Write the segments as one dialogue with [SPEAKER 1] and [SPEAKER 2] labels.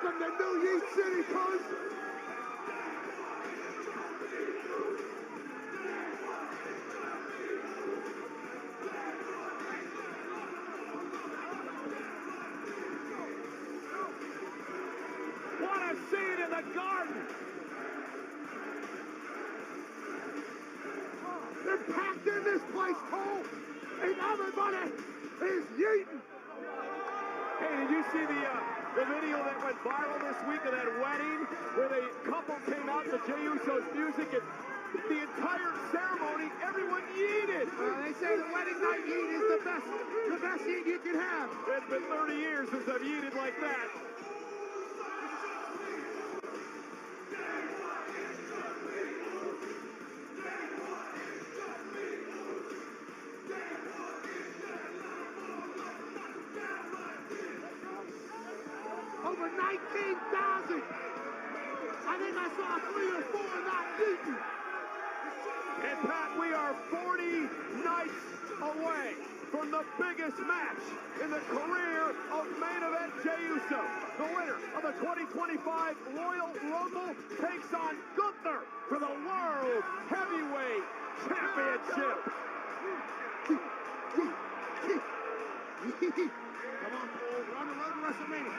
[SPEAKER 1] Welcome to New Year City, cuz.
[SPEAKER 2] What a scene in the garden!
[SPEAKER 1] They're packed in this place, Cole, and everybody is yeeting.
[SPEAKER 2] Hey, did you see the video that went viral this week of that wedding where the couple came out to Jey Uso's music and the entire ceremony, everyone yeeted?
[SPEAKER 1] They say the wedding night yeet is the best yeet you can have.
[SPEAKER 2] It's been 30 years since I've yeeted like that.
[SPEAKER 1] Over 19,000. I think I saw 3 or 4 not yeeting.
[SPEAKER 2] And Pat, we are 40 nights away from the biggest match in the career of main event Jey Uso. The winner of the 2025 Royal Rumble takes on Gunther for the World Heavyweight Championship.
[SPEAKER 1] Come on, Cole. We're on the road to WrestleMania.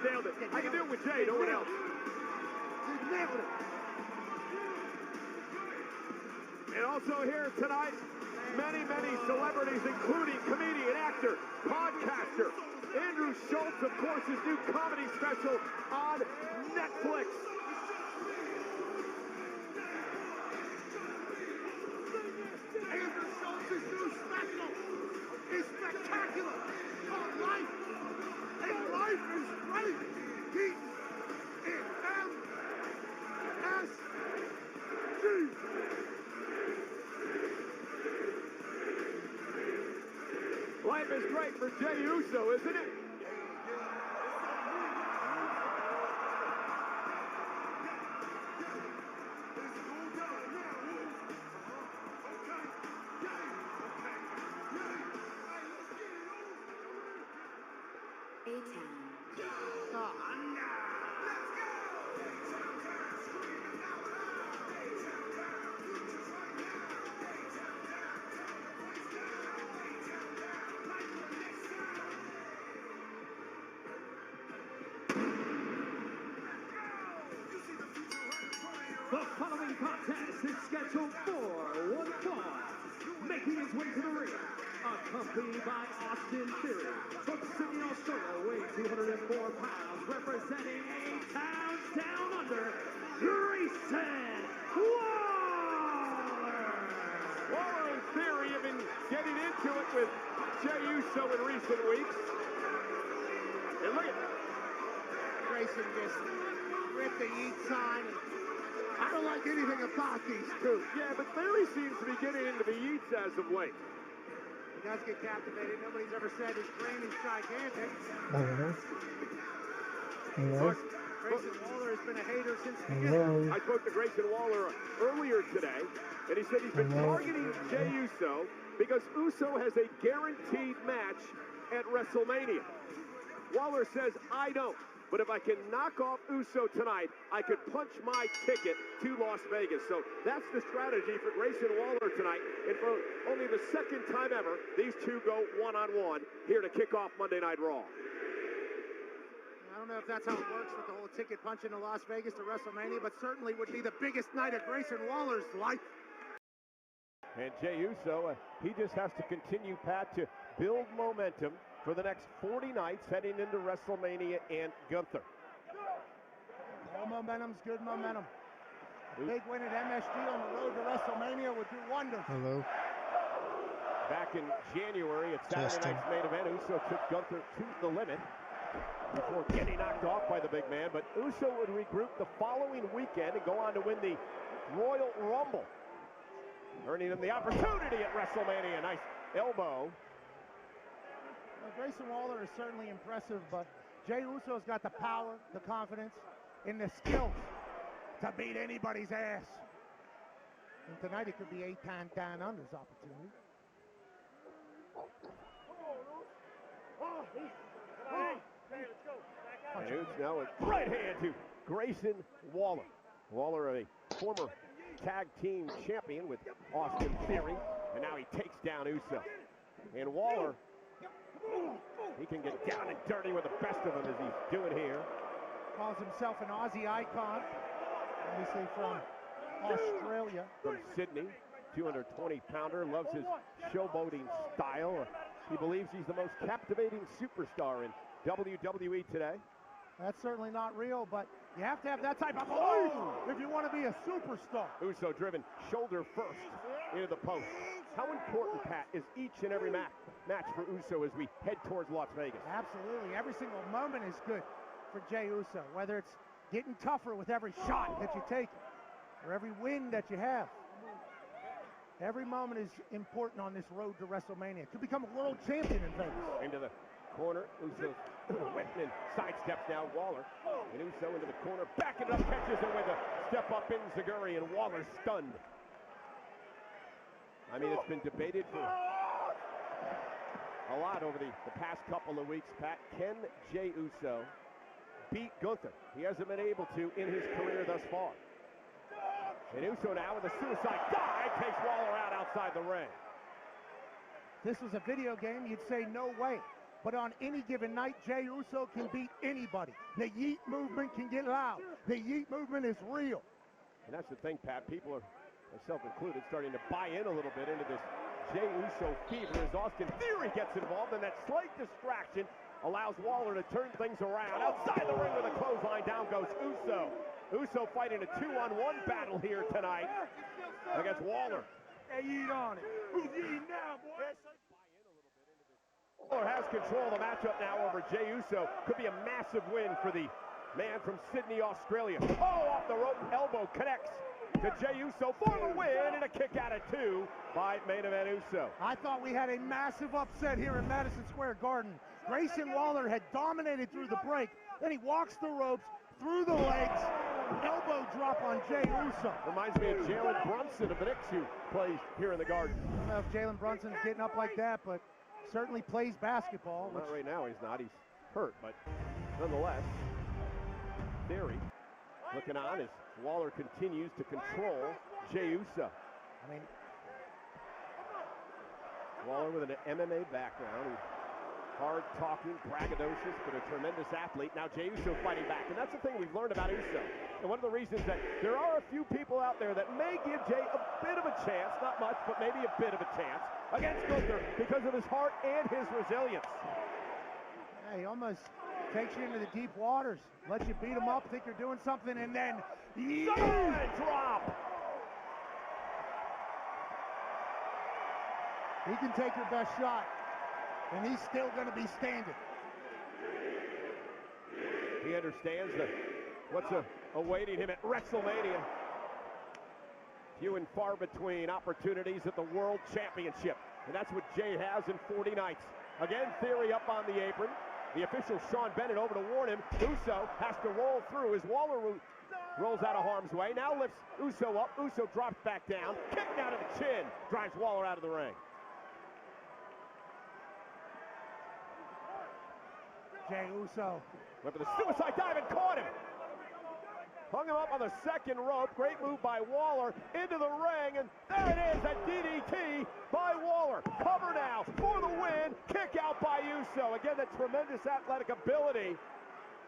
[SPEAKER 2] Nailed it. I can do it with Jay, no one else.
[SPEAKER 1] You nailed it.
[SPEAKER 2] And also here tonight, many celebrities, including comedian, actor, podcaster, Andrew Schultz, of course, his new comedy special on Netflix.
[SPEAKER 1] Andrew Schultz's new special is spectacular. Called Life. And life is great. Heat in MSG.
[SPEAKER 2] Life is great for Jey Uso, isn't it?
[SPEAKER 3] The following contest is scheduled for one fall. Making his way to the ring, accompanied by Austin Theory, from Sydney, Australia, weighing 204 pounds, representing a town down under, Grayson Waller!
[SPEAKER 2] Waller and Theory have been getting into it with Jey Uso in recent weeks. And look at
[SPEAKER 1] Grayson just ripped the Yeet sign. I don't like anything about these two.
[SPEAKER 2] yeah, but Theory seems to be getting into the Yeats as of late.
[SPEAKER 1] He does get captivated. Nobody's ever said his brain is gigantic. Grayson Waller has been a hater since the beginning.
[SPEAKER 2] I spoke to Grayson Waller earlier today, and he said he's been targeting Jey Uso because Uso has a guaranteed match at WrestleMania. Waller says, I don't. But if I can knock off Uso tonight, I could punch my ticket to Las Vegas. So that's the strategy for Grayson Waller tonight. And for only the second time ever, these two go one-on-one here to kick off Monday Night Raw.
[SPEAKER 1] I don't know if that's how it works with the whole ticket punching to Las Vegas to WrestleMania, but certainly would be the biggest night of Grayson Waller's life.
[SPEAKER 2] And Jey Uso, he just has to continue, Pat, to build momentum for the next 40 nights heading into WrestleMania and Gunther.
[SPEAKER 1] All momentum's good momentum. Big win at MSG on the road to WrestleMania would do wonders.
[SPEAKER 4] Hello.
[SPEAKER 2] Back in January at Saturday night's main event, Uso took Gunther to the limit before getting knocked off by the big man. But Uso would regroup the following weekend and go on to win the Royal Rumble, earning him the opportunity at WrestleMania. Nice elbow.
[SPEAKER 1] Well, Grayson Waller is certainly impressive, but Jey Uso's got the power, the confidence, and the skills to beat anybody's ass. And tonight it could be 8-time down under's opportunity.
[SPEAKER 2] And it's now a right hand to Grayson Waller. Waller, a former tag team champion with Austin Theory, and now he takes down Uso. And Waller, he can get down and dirty with the best of them as he's doing here.
[SPEAKER 1] Calls himself an Aussie icon, obviously from Australia.
[SPEAKER 2] From Sydney, 220-pounder, loves his showboating style. He believes he's the most captivating superstar in WWE today.
[SPEAKER 1] That's certainly not real, but you have to have that type of belief if you want to be a superstar.
[SPEAKER 2] Uso driven shoulder first into the post. How important, Pat, is each and every match for Uso as we head towards Las Vegas?
[SPEAKER 1] Absolutely. Every single moment is good for Jey Uso, whether it's getting tougher with every shot that you take or every win that you have. Every moment is important on this road to WrestleMania. Could become a world champion in Vegas.
[SPEAKER 2] Into the corner, Uso went and sidesteps now Waller. And Uso into the corner, backing it up, catches him with a step up in Zaguri, and Waller's stunned. I mean, it's been debated for a lot over the past couple of weeks, Pat. Can Jey Uso beat Gunther? He hasn't been able to in his career thus far. And Uso now with a suicide dive takes Waller out outside the ring.
[SPEAKER 1] This was a video game, you'd say no way. But on any given night, Jey Uso can beat anybody. The yeet movement can get loud. The yeet movement is real.
[SPEAKER 2] And that's the thing, Pat. People are, myself included, starting to buy in a little bit into this Jey Uso fever as Austin Theory gets involved, and that slight distraction allows Waller to turn things around. Outside the ring with a clothesline, down goes Uso. Uso fighting a 2-on-1 battle here tonight against Waller.
[SPEAKER 1] They eat on it. Who's eating now, boy?
[SPEAKER 2] Waller has control of the matchup now over Jey Uso. Could be a massive win for the man from Sydney, Australia. Oh, off the rope, elbow connects to Jey Uso for the win, and a kick out at 2 by Main Event Uso.
[SPEAKER 1] I thought we had a massive upset here in Madison Square Garden. Grayson Waller had dominated through the break. Then he walks the ropes, through the legs, elbow drop on Jey Uso.
[SPEAKER 2] Reminds me of Jalen Brunson of the Knicks, who plays here in the Garden.
[SPEAKER 1] I don't know if Jalen Brunson's getting up like that, but certainly plays basketball.
[SPEAKER 2] Not right now, he's not. He's hurt, but nonetheless, Theory looking on as Waller continues to control Jey Uso.
[SPEAKER 1] I mean,
[SPEAKER 2] Waller with an MMA background. He's hard-talking, braggadocious, but a tremendous athlete. Now Jey Uso fighting back, and that's the thing we've learned about Uso. And one of the reasons that there are a few people out there that may give Jey a bit of a chance, not much, but maybe a bit of a chance, against Gunther because of his heart and his resilience.
[SPEAKER 1] Yeah, he almost takes you into the deep waters, lets you beat him up, think you're doing something, and then
[SPEAKER 2] drop.
[SPEAKER 1] He can take your best shot, and he's still going to be standing.
[SPEAKER 2] He understands that what's awaiting him at WrestleMania. Few and far between opportunities at the World Championship, and that's what Jey has in 40 nights. Again, Theory up on the apron. The official Sean Bennett over to warn him. Uso has to roll through as Waller rolls out of harm's way. Now lifts Uso up. Uso drops back down. Kick down to the chin. Drives Waller out of the ring.
[SPEAKER 1] Jey Uso
[SPEAKER 2] went for the suicide dive and caught him. Hung him up on the second rope. Great move by Waller into the ring, and there it is, a DDT by Waller. Cover now for the win. Kick out by Uso. Again, that tremendous athletic ability.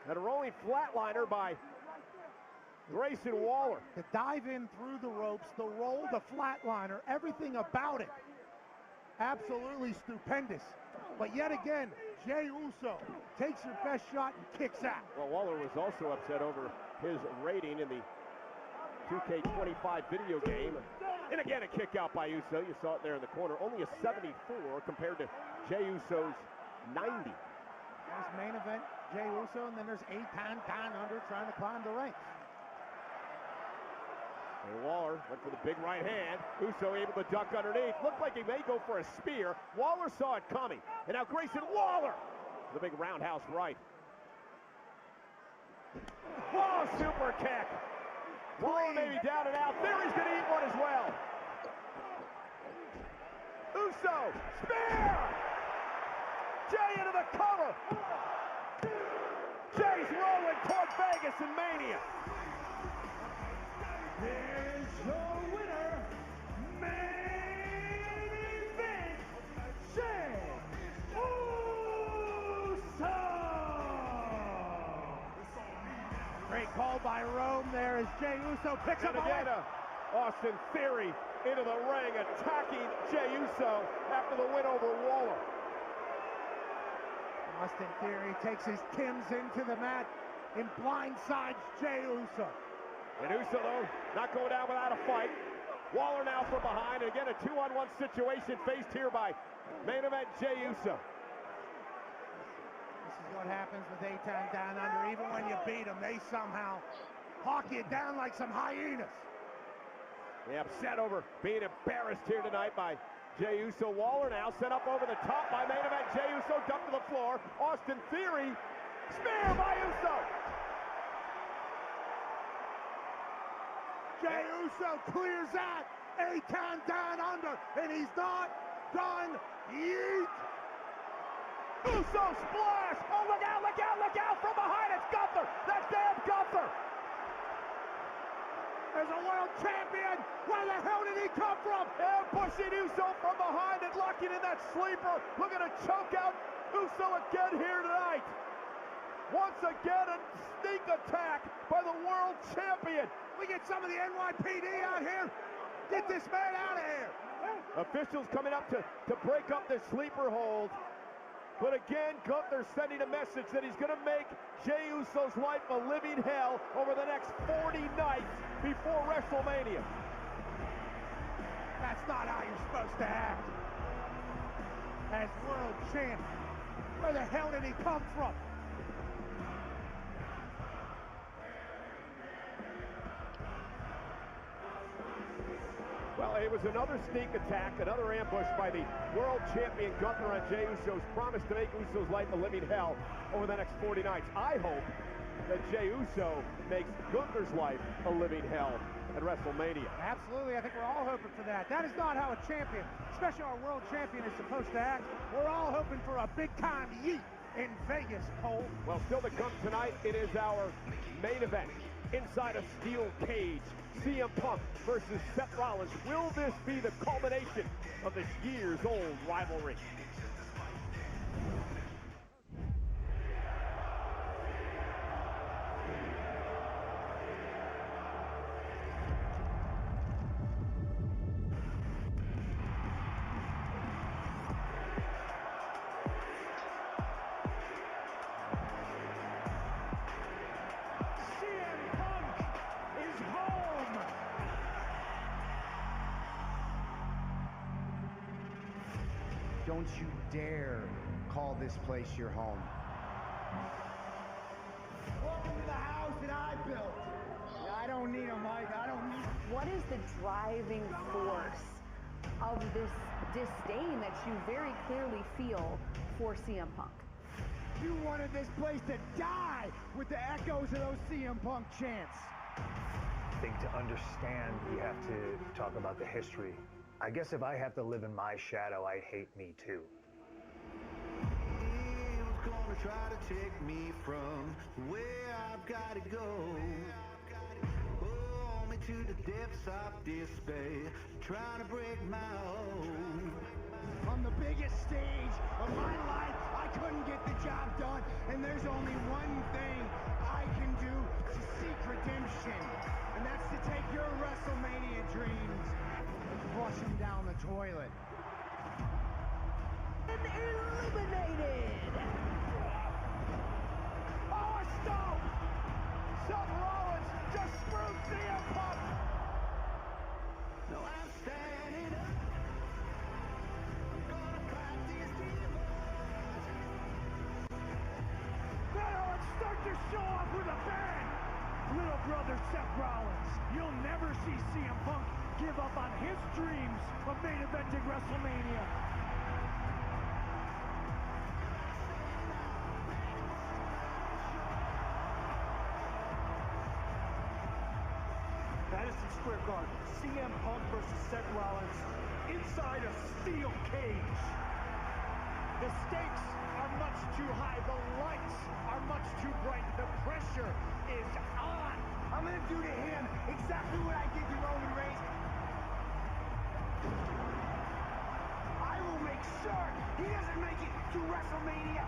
[SPEAKER 2] And a rolling flatliner by Grayson Waller.
[SPEAKER 1] The dive in through the ropes, the roll, the flatliner, everything about it. Absolutely stupendous. But yet again, Jey Uso takes your best shot and kicks out.
[SPEAKER 2] Well, Waller was also upset over his rating in the 2K25 video game. And again, a kick out by Uso. You saw it there in the corner. Only a 74 compared to Jey Uso's 90.
[SPEAKER 1] There's main event Jey Uso, and then there's Eitan down under trying to climb the ranks.
[SPEAKER 2] And Waller went for the big right hand. Uso able to duck underneath. Looked like he may go for a spear. Waller saw it coming. And now Grayson Waller, the big roundhouse right. Oh, super kick. Waller maybe down and out. Theory's going to eat one as well. Uso, spear! Jey into the cover. Vegas and Mania.
[SPEAKER 3] Here's your winner, main event, Jey Uso!
[SPEAKER 1] Great call by Rome there as Jey Uso picks up a
[SPEAKER 2] again,
[SPEAKER 1] win.
[SPEAKER 2] Austin Theory into the ring, attacking Jey Uso after the win over Waller.
[SPEAKER 1] Austin Theory takes his Timbs into the mat and blindsides Jey Uso.
[SPEAKER 2] And Uso, though, not going down without a fight. Waller now from behind, and again a 2-on-1 situation faced here by main event Jey Uso.
[SPEAKER 1] This is what happens with A-Town Down Under. Even when you beat them, they somehow hawk you down like some hyenas.
[SPEAKER 2] Yeah, upset over being embarrassed here tonight by Jey Uso. Waller now set up over the top by main event Jey Uso, dumped to the floor. Austin Theory, spear by Uso.
[SPEAKER 1] Jey Uso clears that. A-Town Down Under, and he's not done yet.
[SPEAKER 2] Uso splash! Oh, look out, look out, look out! From behind, it's Gunther! That's damn Gunther!
[SPEAKER 1] As a world champion, where the hell did he come from?
[SPEAKER 2] And pushing Uso from behind and locking in that sleeper. Looking to choke out Uso again here tonight. Once again, a sneak attack by the world champion.
[SPEAKER 1] We get some of the NYPD out here. Get this man out of here.
[SPEAKER 2] Officials coming up to break up this sleeper hold. But again, Gunther sending a message that he's going to make Jey Uso's life a living hell over the next 40 nights before WrestleMania.
[SPEAKER 1] That's not how you're supposed to act. As world champ, where the hell did he come from?
[SPEAKER 2] Well, it was another sneak attack, another ambush by the world champion Gunther on Jey Uso's promise to make Uso's life a living hell over the next 40 nights. I hope that Jey Uso makes Gunther's life a living hell at WrestleMania.
[SPEAKER 1] Absolutely, I think we're all hoping for that. That is not how a champion, especially our world champion, is supposed to act. We're all hoping for a big-time yeet in Vegas, Cole.
[SPEAKER 2] Well, still to come tonight, it is our main event. Inside a steel cage, CM Punk versus Seth Rollins. Will this be the culmination of this years-old rivalry?
[SPEAKER 4] Don't you dare call this place your home. Welcome to the house that I built. I don't need a mic. I don't need...
[SPEAKER 5] What is the driving force of this disdain that you very clearly feel for CM Punk?
[SPEAKER 4] You wanted this place to die with the echoes of those CM Punk chants.
[SPEAKER 6] I think to understand, you have to talk about the history. I guess if I have to live in my shadow, I'd hate me too.
[SPEAKER 7] He was gonna try to take me from where I've gotta go. Pull me to the depths of despair, trying to break my own.
[SPEAKER 4] On the biggest stage of my life, I couldn't get the job done, and there's only one thing I can do to seek redemption, and that's to take your WrestleMania dreams and flush them down the toilet.
[SPEAKER 5] And eliminated!
[SPEAKER 2] Oh, a stomp! Seth Rollins just screwed CM Punk!
[SPEAKER 7] No, I'm standing up. I'm gonna fight these demons.
[SPEAKER 3] Now let's start the show off with a bang! Little brother Seth Rollins, you'll never see CM Punk give up on his dreams of main eventing WrestleMania. Madison Square Garden, CM Punk versus Seth Rollins inside a steel cage. The stakes are much too high. The lights are much too bright. The pressure is on.
[SPEAKER 4] I'm gonna do to him exactly what I did to Roman Reigns. I will make sure he doesn't make it to WrestleMania.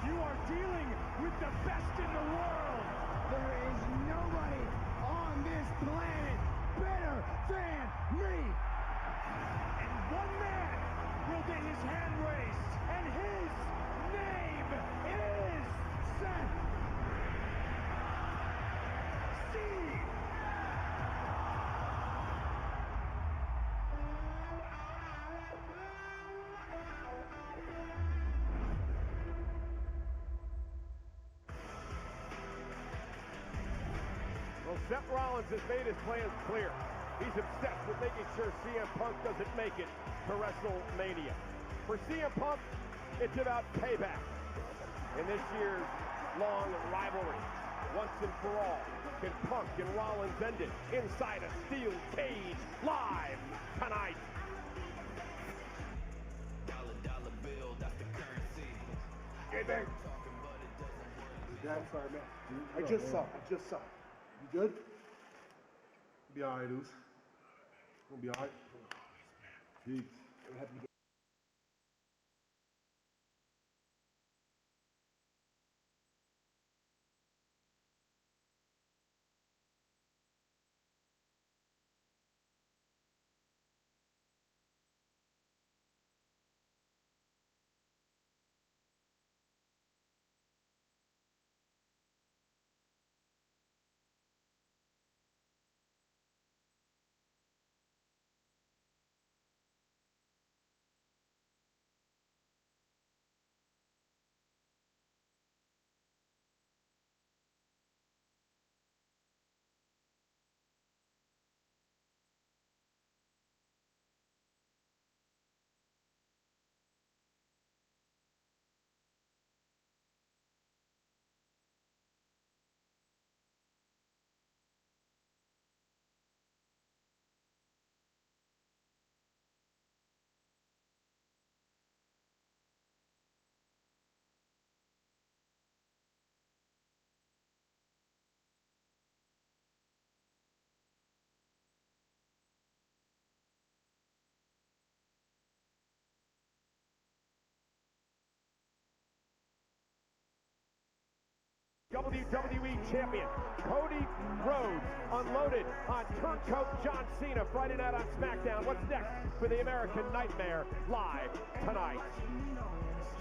[SPEAKER 3] You are dealing with the best in the world.
[SPEAKER 4] There is nobody on this planet better than me.
[SPEAKER 3] And one man will get his hand raised, and his name is
[SPEAKER 4] Seth.
[SPEAKER 3] Steve.
[SPEAKER 2] Well, Seth Rollins has made his plans clear. He's obsessed with making sure CM Punk doesn't make it to WrestleMania. For CM Punk, it's about payback. In this year's long rivalry, once and for all, can Punk and Rollins end it inside a steel cage live tonight?
[SPEAKER 7] Dollar bill, that's the currency.
[SPEAKER 8] Hey, man. Yeah, I'm sorry, man. I just saw. You good? Be all right, dudes. Gonna be all right. Jeez. I'm happy to get
[SPEAKER 2] WWE Champion Cody Rhodes unloaded on Turncoat John Cena Friday night on SmackDown. What's next for the American Nightmare live tonight?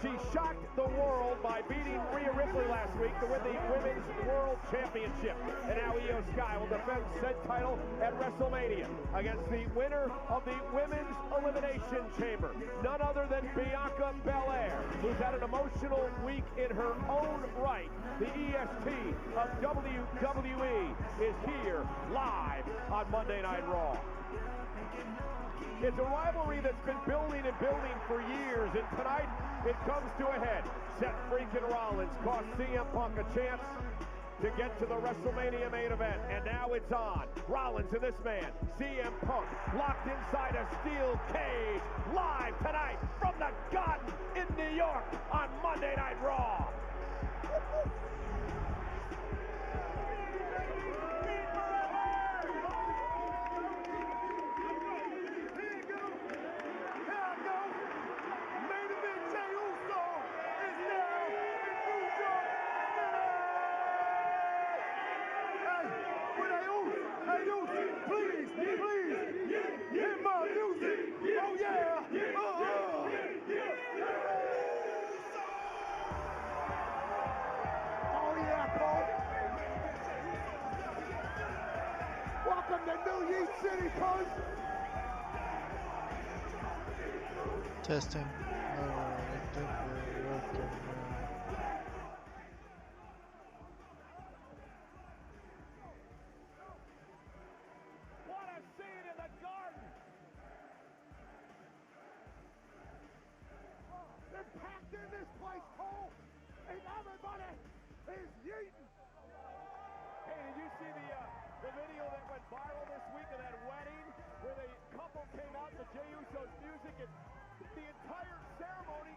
[SPEAKER 2] She shocked the world by beating Rhea Ripley last week to win the Women's World Championship. And now Io Sky will defend said title at WrestleMania against the winner of the Women's Elimination Chamber, none other than Bianca Belair, who's had an emotional week in her own right. The EST of WWE is here live on Monday Night Raw. It's a rivalry that's been building and building for years, and tonight it comes to a head. Seth freaking Rollins cost CM Punk a chance to get to the WrestleMania main event, and now it's on. Rollins and this man, CM Punk, locked inside a steel cage, live tonight from the Garden in New York on Monday Night Raw. Welcome to New Year's City, Punk.
[SPEAKER 9] Testing. I think we're working.
[SPEAKER 2] What a scene in the Garden.
[SPEAKER 1] They're packed in this place, Cole, and everybody is yeeting.
[SPEAKER 2] Hey, did you see the video that went viral this week of that wedding where the couple came out to Jey Uso's music and the entire ceremony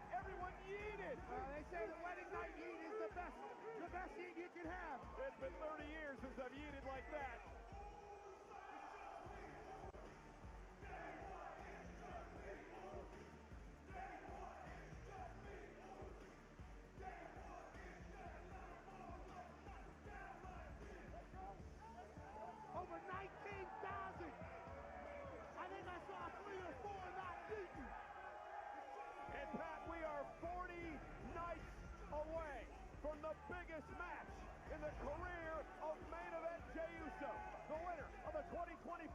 [SPEAKER 2] biggest match in the career of main event Jey Uso. The winner of the 2025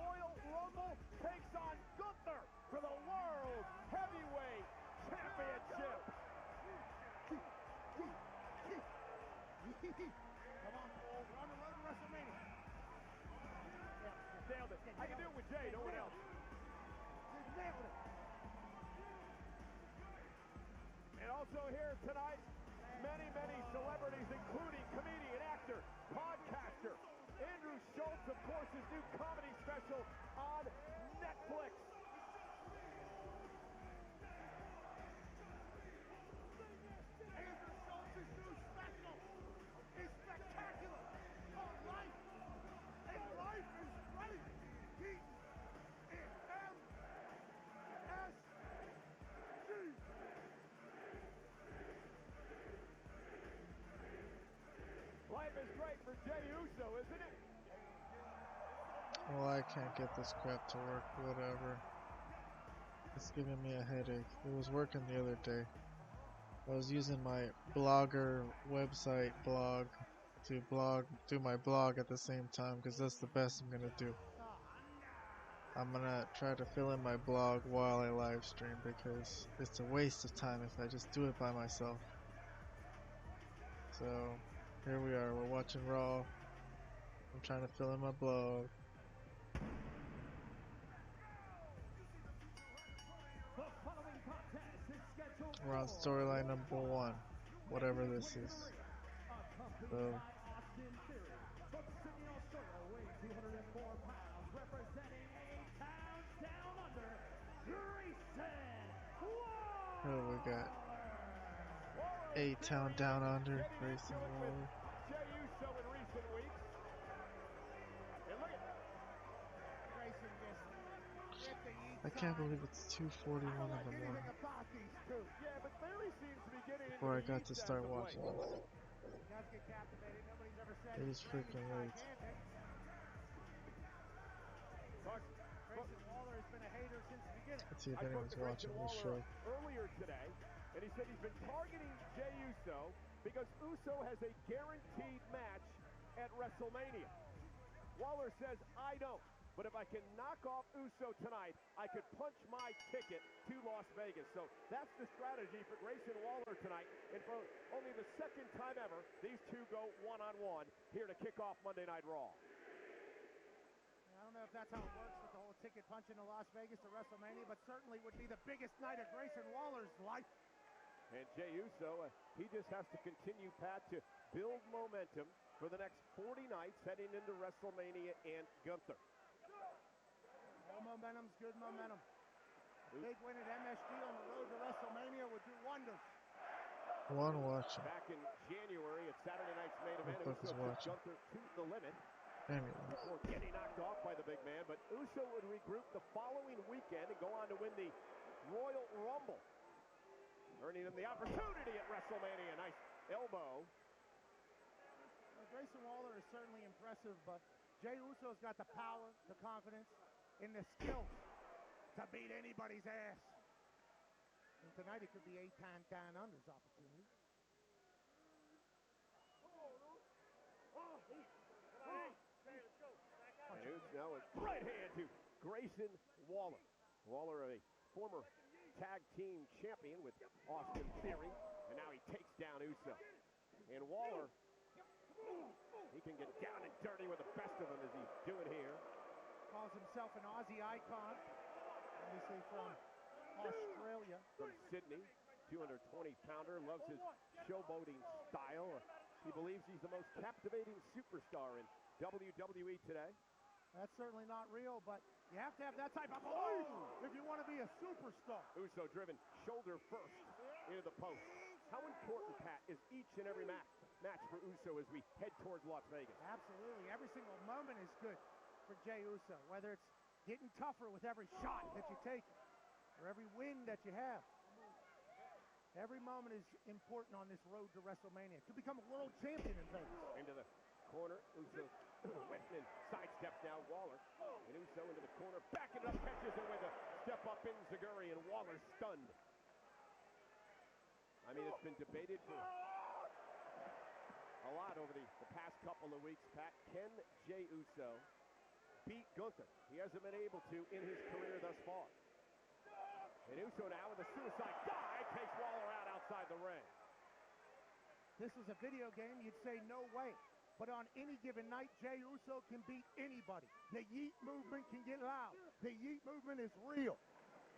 [SPEAKER 2] Royal Rumble takes on Gunther for the World Heavyweight Championship.
[SPEAKER 1] Come on, Cole. We're on the road to WrestleMania.
[SPEAKER 2] Nailed it. I can do it with Jey, no one else.
[SPEAKER 1] Nailed it.
[SPEAKER 2] And also here tonight, many celebrities, including comedian, actor, podcaster, Andrew Schultz, of course, his new comedy special on Netflix.
[SPEAKER 1] Andrew Schultz's new special is spectacular. Called Life. And life is great. T-M-S-G.
[SPEAKER 2] Life is great for Jey Uso, isn't it?
[SPEAKER 9] Well, I can't get this crap to work, whatever. It's giving me a headache. It was working the other day. I was using my blogger website blog to do my blog at the same time, because that's the best I'm gonna do. I'm gonna try to fill in my blog while I live stream, because it's a waste of time if I just do it by myself. So here we are, we're watching Raw. I'm trying to fill in my blog. We're on storyline number 1, whatever this is. So here we got A-Town Down Under, Grayson Waller.
[SPEAKER 2] Jey Uso in recent weeks. And look at
[SPEAKER 1] Grayson just hit the
[SPEAKER 9] I can't believe it's 2:41 in the morning
[SPEAKER 1] about these two.
[SPEAKER 2] yeah, but Theory seems to be getting into
[SPEAKER 9] before I
[SPEAKER 2] the
[SPEAKER 9] got
[SPEAKER 2] East
[SPEAKER 9] to
[SPEAKER 2] as
[SPEAKER 9] start
[SPEAKER 2] of late.
[SPEAKER 9] watching this.
[SPEAKER 1] He does get captivated. Nobody's ever said
[SPEAKER 9] It
[SPEAKER 1] he's
[SPEAKER 9] is freaking late.
[SPEAKER 1] Grayson Waller has been a hater since the beginning.
[SPEAKER 9] Let's see if
[SPEAKER 2] I spoke
[SPEAKER 9] anyone's
[SPEAKER 2] to
[SPEAKER 9] watching
[SPEAKER 2] Grayson
[SPEAKER 9] this
[SPEAKER 2] Waller
[SPEAKER 9] show.
[SPEAKER 2] earlier today, and he said he's been targeting Jey Uso because Uso has a guaranteed match at WrestleMania. Waller says, I don't. But if I can knock off Uso tonight, I could punch my ticket to Las Vegas. So that's the strategy for Grayson Waller tonight. And for only the second time ever, these two go one-on-one here to kick off Monday Night Raw.
[SPEAKER 1] I don't know if that's how it works with the whole ticket punching to Las Vegas to WrestleMania, but certainly would be the biggest night of Grayson Waller's life.
[SPEAKER 2] And Jey Uso, he just has to continue, Pat, to build momentum for the next 40 nights heading into WrestleMania and Gunther.
[SPEAKER 1] All momentum's good momentum. Big win at MSG on the road to WrestleMania would do wonders.
[SPEAKER 9] One watching.
[SPEAKER 2] Back in January at Saturday night's main event,
[SPEAKER 9] Who the fuck is
[SPEAKER 2] Uso took
[SPEAKER 9] watching?
[SPEAKER 2] Gunther to the limit
[SPEAKER 9] Anyway,
[SPEAKER 2] before getting knocked off by the big man. But Uso would regroup the following weekend and go on to win the Royal Rumble, earning him the opportunity at WrestleMania. Nice elbow.
[SPEAKER 1] Well, Grayson Waller is certainly impressive, but Jey Uso's got the power, the confidence, and the skill to beat anybody's ass. And tonight it could be 8-time down under's opportunity.
[SPEAKER 2] And Uso with right hand to Grayson Waller. Waller, a former tag team champion with Austin Theory, and now he takes down Uso. And Waller, he can get down and dirty with the best of them as he's doing here.
[SPEAKER 1] Calls himself an Aussie icon, obviously from Australia.
[SPEAKER 2] From Sydney, 220-pounder, loves his showboating style. He believes he's the most captivating superstar in WWE today.
[SPEAKER 1] That's certainly not real, but you have to have that type of belief if you want to be a superstar.
[SPEAKER 2] Uso driven shoulder first into the post. How important, Pat, is each and every match for Uso as we head towards Las Vegas?
[SPEAKER 1] Absolutely. Every single moment is good for Jey Uso, whether it's getting tougher with every shot that you take or every win that you have. Every moment is important on this road to WrestleMania. Could become a world champion in Vegas.
[SPEAKER 2] Into the corner, Uso went and sidesteps now Waller. And Uso into the corner, backing it up, catches it with a step up in Zaguri, and Waller stunned. I mean, it's been debated for a lot over the past couple of weeks, Pat. Can Jey Uso beat Gunther? He hasn't been able to in his career thus far. And Uso now with a suicide dive takes Waller out outside the ring.
[SPEAKER 1] This was a video game, you'd say no way. But on any given night, Jey Uso can beat anybody. The yeet movement can get loud. The yeet movement is real.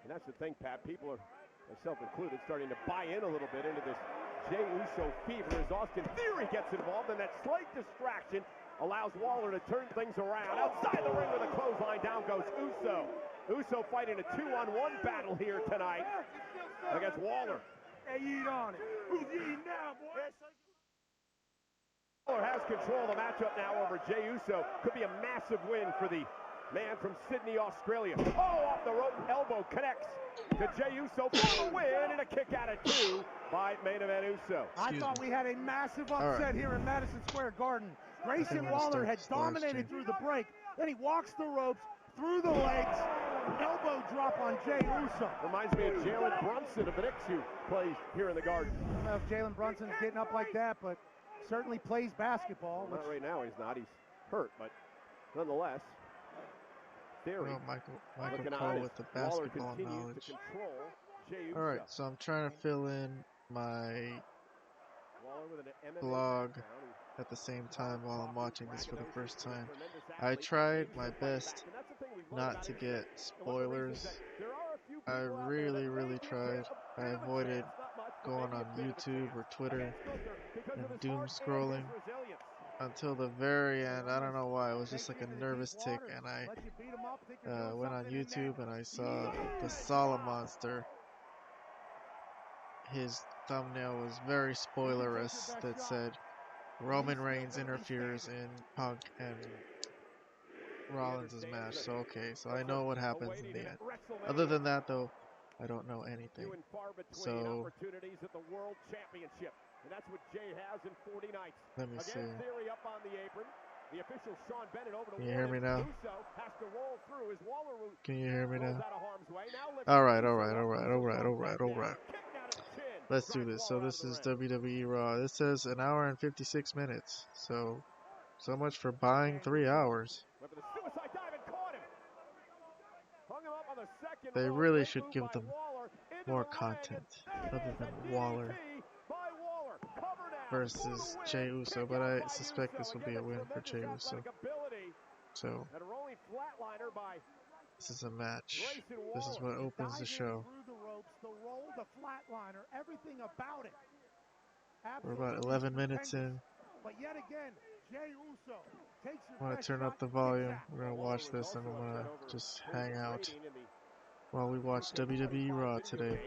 [SPEAKER 2] And that's the thing, Pat. People are, myself included, starting to buy in a little bit into this Jey Uso fever as Austin Theory gets involved, and that slight distraction allows Waller to turn things around. Outside the ring with a clothesline, down goes Uso. Uso fighting a 2-on-1 battle here tonight against Waller.
[SPEAKER 1] Hey, yeet on it. Who's yeeting now, boy?
[SPEAKER 2] Waller has control of the matchup now over Jey Uso. Could be a massive win for the man from Sydney, Australia. Oh, off the rope, elbow connects to Jey Uso for the win, and a kick out at 2 by main event Uso.
[SPEAKER 1] I thought we had a massive upset here in Madison Square Garden. Grayson Waller had dominated through the break. Then he walks the ropes, through the legs, elbow drop on Jey Uso.
[SPEAKER 2] Reminds me of Jalen Brunson of the Knicks, who plays here in the Garden.
[SPEAKER 1] I don't know if Jalen Brunson's getting up like that, but certainly plays basketball.
[SPEAKER 2] Well, not right now, he's not. He's hurt, but nonetheless. Theory.
[SPEAKER 9] Oh, Michael Cole with the basketball knowledge. Alright, so I'm trying to fill in my blog at the same time while I'm watching this for the first time. I tried my best not to get spoilers. I really tried. I avoided going on YouTube or Twitter and doom scrolling until the very end. I don't know why. It was just like a nervous tick, and I went on YouTube and I saw the Solid Monster. His thumbnail was very spoilerous that said Roman Reigns interferes in Punk and Rollins' match. So okay, so I know what happens in the end. Other than that though, I don't know anything. So let me see. Can you hear me now? Can you hear me now? Alright. Let's do this. So this is WWE Raw. This says an hour and 56 minutes. So much for buying 3 hours. They really should give them more content other than Waller versus Jey Uso, but I suspect this will be a win for Jey Uso. So this is a match. This is what opens the show. We're about 11 minutes in. I want to turn up the volume. We're going to watch this and I'm going to just hang out while we watch WWE Raw today.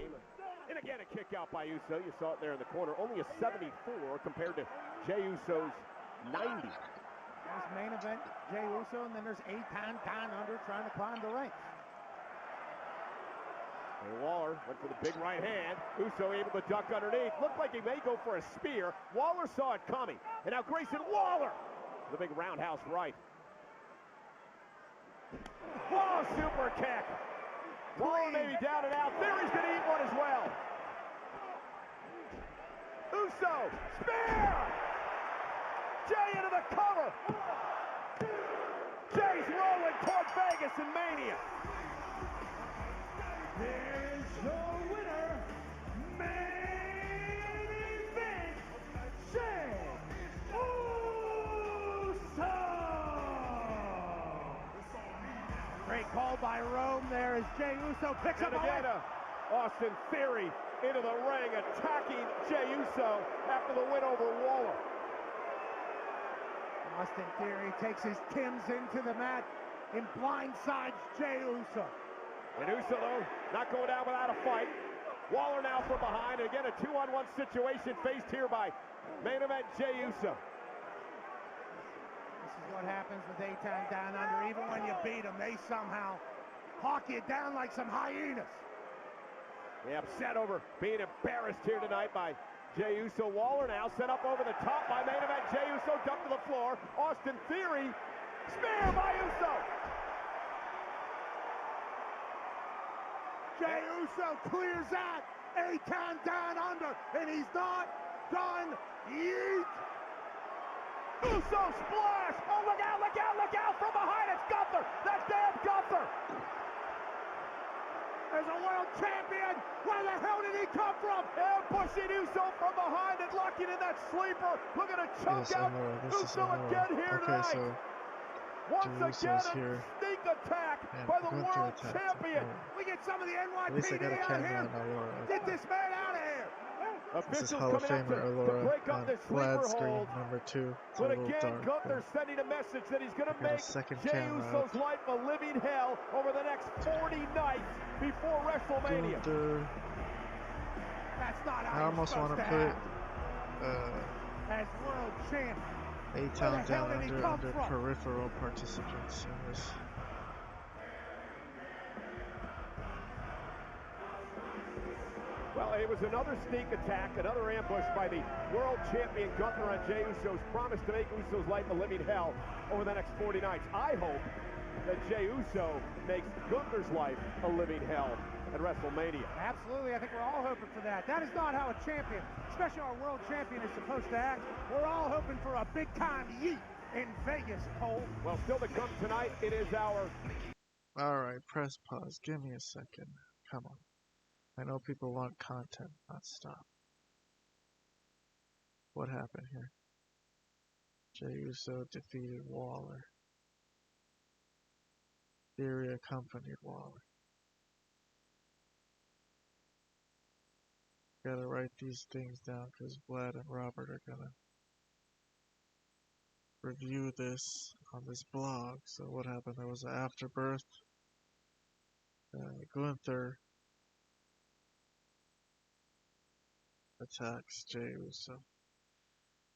[SPEAKER 2] And again, a kick out by Uso. You saw it there in the corner. Only a 74 compared to Jey Uso's 90.
[SPEAKER 1] There's main event, Jey Uso, and then there's Eitan down under trying to climb the ranks.
[SPEAKER 2] And Waller went for the big right hand. Uso able to duck underneath. Looked like he may go for a spear. Waller saw it coming. And now Grayson Waller, the big roundhouse right. Oh, super kick. Waller maybe down and out. Theory's going to eat one as well. Uso, spear! Jey into the cover. Jey's rolling toward Vegas in Mania.
[SPEAKER 3] There's your winner, main event, Jey Uso!
[SPEAKER 1] Great call by Rome there as Jey Uso picks up
[SPEAKER 2] again, Austin Theory into the ring, attacking Jey Uso after the win over Waller.
[SPEAKER 1] Austin Theory takes his Timbs into the mat and blindsides Jey Uso.
[SPEAKER 2] And Uso, though, not going down without a fight. Waller now from behind, and again, a 2-on-1 situation faced here by main event Jey Uso.
[SPEAKER 1] This is what happens with Eitan down under. Even when you beat them, they somehow hawk you down like some hyenas.
[SPEAKER 2] They upset over being embarrassed here tonight by Jey Uso. Waller now set up over the top by main event Jey Uso, dumped to the floor. Austin Theory, spear by Uso.
[SPEAKER 1] Jey Uso clears out. Eitan down under, and he's not done yet.
[SPEAKER 2] Uso splash! Oh, look out, look out, look out! From behind, it's Gunther! That damn Gunther!
[SPEAKER 1] As a world champion, where the hell did he come from?
[SPEAKER 2] And pushing Uso from behind and locking in that sleeper. Look at a choke out. Uso again here tonight.
[SPEAKER 9] So
[SPEAKER 2] once again, a sneak attack by the world champion.
[SPEAKER 1] We get some of the
[SPEAKER 9] At least I got a
[SPEAKER 1] NYPD out
[SPEAKER 9] camera
[SPEAKER 1] here.
[SPEAKER 9] on Allura.
[SPEAKER 1] Get this man out of here.
[SPEAKER 9] This is
[SPEAKER 2] Officials
[SPEAKER 9] Hall of
[SPEAKER 2] coming up
[SPEAKER 9] Famer
[SPEAKER 2] to
[SPEAKER 9] Allura
[SPEAKER 2] break up
[SPEAKER 9] on
[SPEAKER 2] this
[SPEAKER 9] flat
[SPEAKER 2] sleeper
[SPEAKER 9] screen
[SPEAKER 2] hold.
[SPEAKER 9] number 2. It's
[SPEAKER 2] But
[SPEAKER 9] a little
[SPEAKER 2] again,
[SPEAKER 9] dark,
[SPEAKER 2] Gunther sending a message that he's going to
[SPEAKER 9] got a
[SPEAKER 2] make
[SPEAKER 9] second
[SPEAKER 2] Jey
[SPEAKER 9] camera
[SPEAKER 2] Uso's life a living hell over the next 40 nights before WrestleMania.
[SPEAKER 9] Gunther.
[SPEAKER 1] That's not how
[SPEAKER 9] I almost want to put
[SPEAKER 1] as world champ.
[SPEAKER 9] A-Town down
[SPEAKER 1] did he
[SPEAKER 9] under
[SPEAKER 1] come from?
[SPEAKER 9] peripheral participants in this.
[SPEAKER 2] Well, it was another sneak attack, another ambush by the world champion Gunther on Jey Uso's promise to make Uso's life a living hell over the next 40 nights. I hope that Jey Uso makes Gunther's life a living hell at WrestleMania.
[SPEAKER 1] Absolutely, I think we're all hoping for that. That is not how a champion, especially our world champion, is supposed to act. We're all hoping for a big-time yeet in Vegas, Cole.
[SPEAKER 2] Well, still to come tonight, it is our...
[SPEAKER 9] Alright, press pause. Give me a second. Come on. I know people want content, not stop. What happened here? Jey Uso defeated Waller. Theory accompanied Waller. Gotta write these things down because Vlad and Robert are gonna review this on this blog. So what happened? There was an afterbirth. Gunther attacks Jey Uso.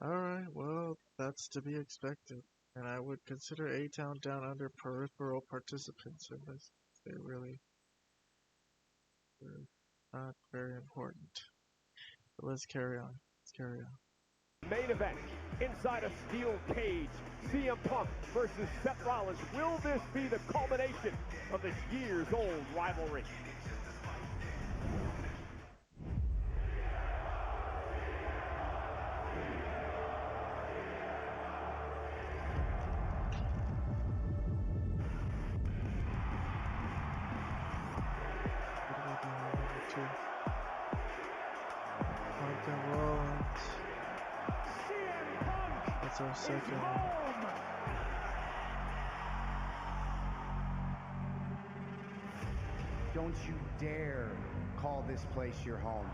[SPEAKER 9] Alright, well, that's to be expected. And I would consider A-Town down under peripheral participants in this. They're not very important. But let's carry on.
[SPEAKER 2] Main event, inside a steel cage, CM Punk versus Seth Rollins. Will this be the culmination of this years-old rivalry?
[SPEAKER 9] Punk and Rollins. That's our second one.
[SPEAKER 4] Don't you dare call this place your home.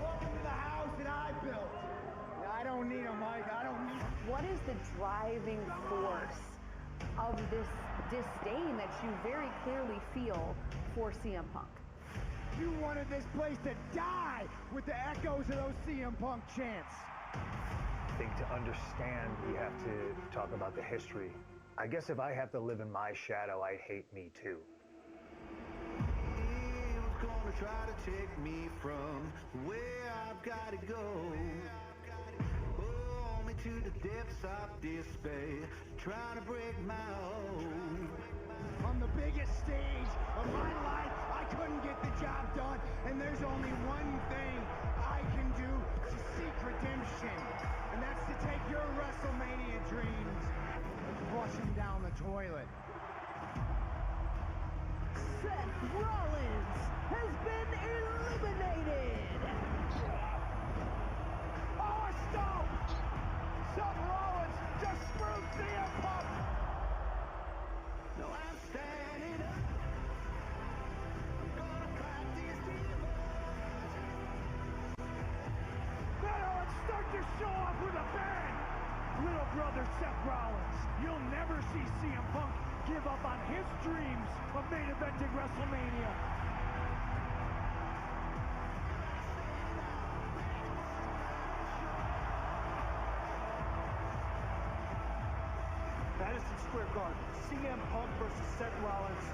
[SPEAKER 4] Welcome to the house that I built. I don't need a mic. I don't need.
[SPEAKER 5] What is the driving force of this disdain that you very clearly feel for CM Punk?
[SPEAKER 1] You wanted this place to die with the echoes of those CM Punk chants.
[SPEAKER 6] I think to understand, you have to talk about the history. I guess if I have to live in my shadow, I hate me too.
[SPEAKER 7] He was gonna try to take me from where I've gotta go. Pull me to the depths of despair, trying to break my own.
[SPEAKER 4] On the biggest stage of my life, I couldn't get the job done, and there's only one thing I can do to seek redemption, and that's to take your WrestleMania dreams and flush them down the toilet.
[SPEAKER 5] Seth Rollins has been eliminated.
[SPEAKER 2] Oh, stop! Seth Rollins just screwed CM Punk.
[SPEAKER 7] No, I'm standing up. I'm gonna crack these demons.
[SPEAKER 1] Now let's start the show off with a bang. Little brother Seth Rollins, you'll never see CM Punk give up on his dreams of main eventing WrestleMania.
[SPEAKER 3] Madison Square Garden, CM Punk versus Seth Rollins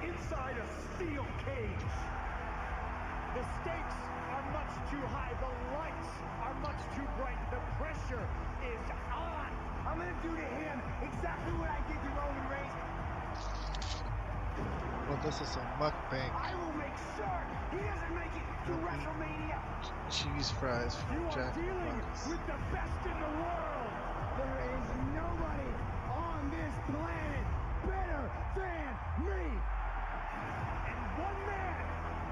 [SPEAKER 3] inside a steel cage. The stakes are much too high. The lights are much too bright. The pressure is on.
[SPEAKER 4] I'm gonna do to him exactly what I did to Roman Reigns.
[SPEAKER 9] Well, this is a mukbang.
[SPEAKER 4] I will make sure he doesn't make it to WrestleMania.
[SPEAKER 9] Cheese fries
[SPEAKER 4] You
[SPEAKER 9] from
[SPEAKER 4] are
[SPEAKER 9] Jack in the
[SPEAKER 4] dealing
[SPEAKER 9] Box.
[SPEAKER 4] with the best in the world. There is nobody on this planet better than me. And one man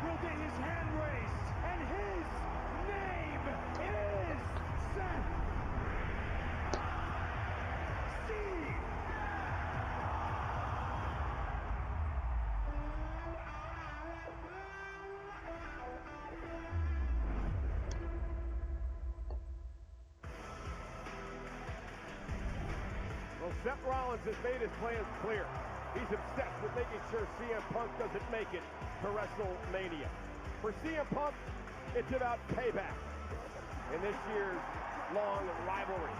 [SPEAKER 4] will get his hand raised, and his name is Seth. Steve.
[SPEAKER 2] Well, Seth Rollins has made his plans clear. He's obsessed with making sure CM Punk doesn't make it to WrestleMania. For CM Punk, it's about payback. In this year's long rivalry,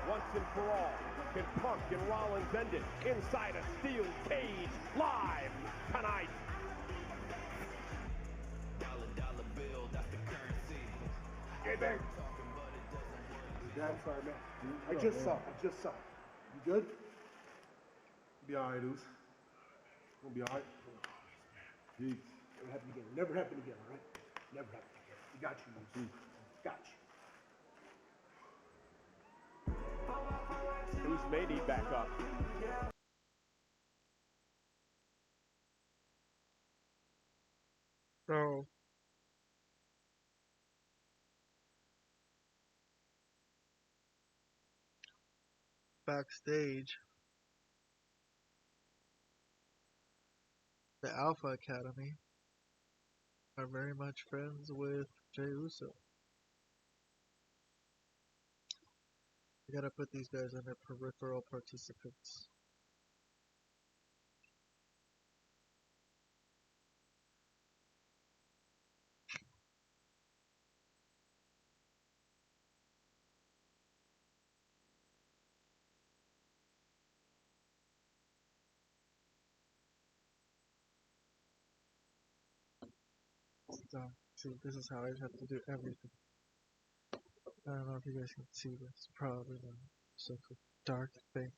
[SPEAKER 2] once and for all, can Punk and Rollins end it inside a steel cage live tonight?
[SPEAKER 8] Get back. Yeah, I'm sorry, man. I just saw. You good? Be alright, Deuce. Gonna be alright. Jeez. Never happen again. Never happen again, alright? Never happen again. We got you, Deuce. Got you.
[SPEAKER 2] Deuce may need backup.
[SPEAKER 9] So, backstage, the Alpha Academy are very much friends with Jey Uso. You gotta put these guys under peripheral participants. So, see, this is how I have to do everything. I don't know if you guys can see this. Probably not. It's like a dark thing.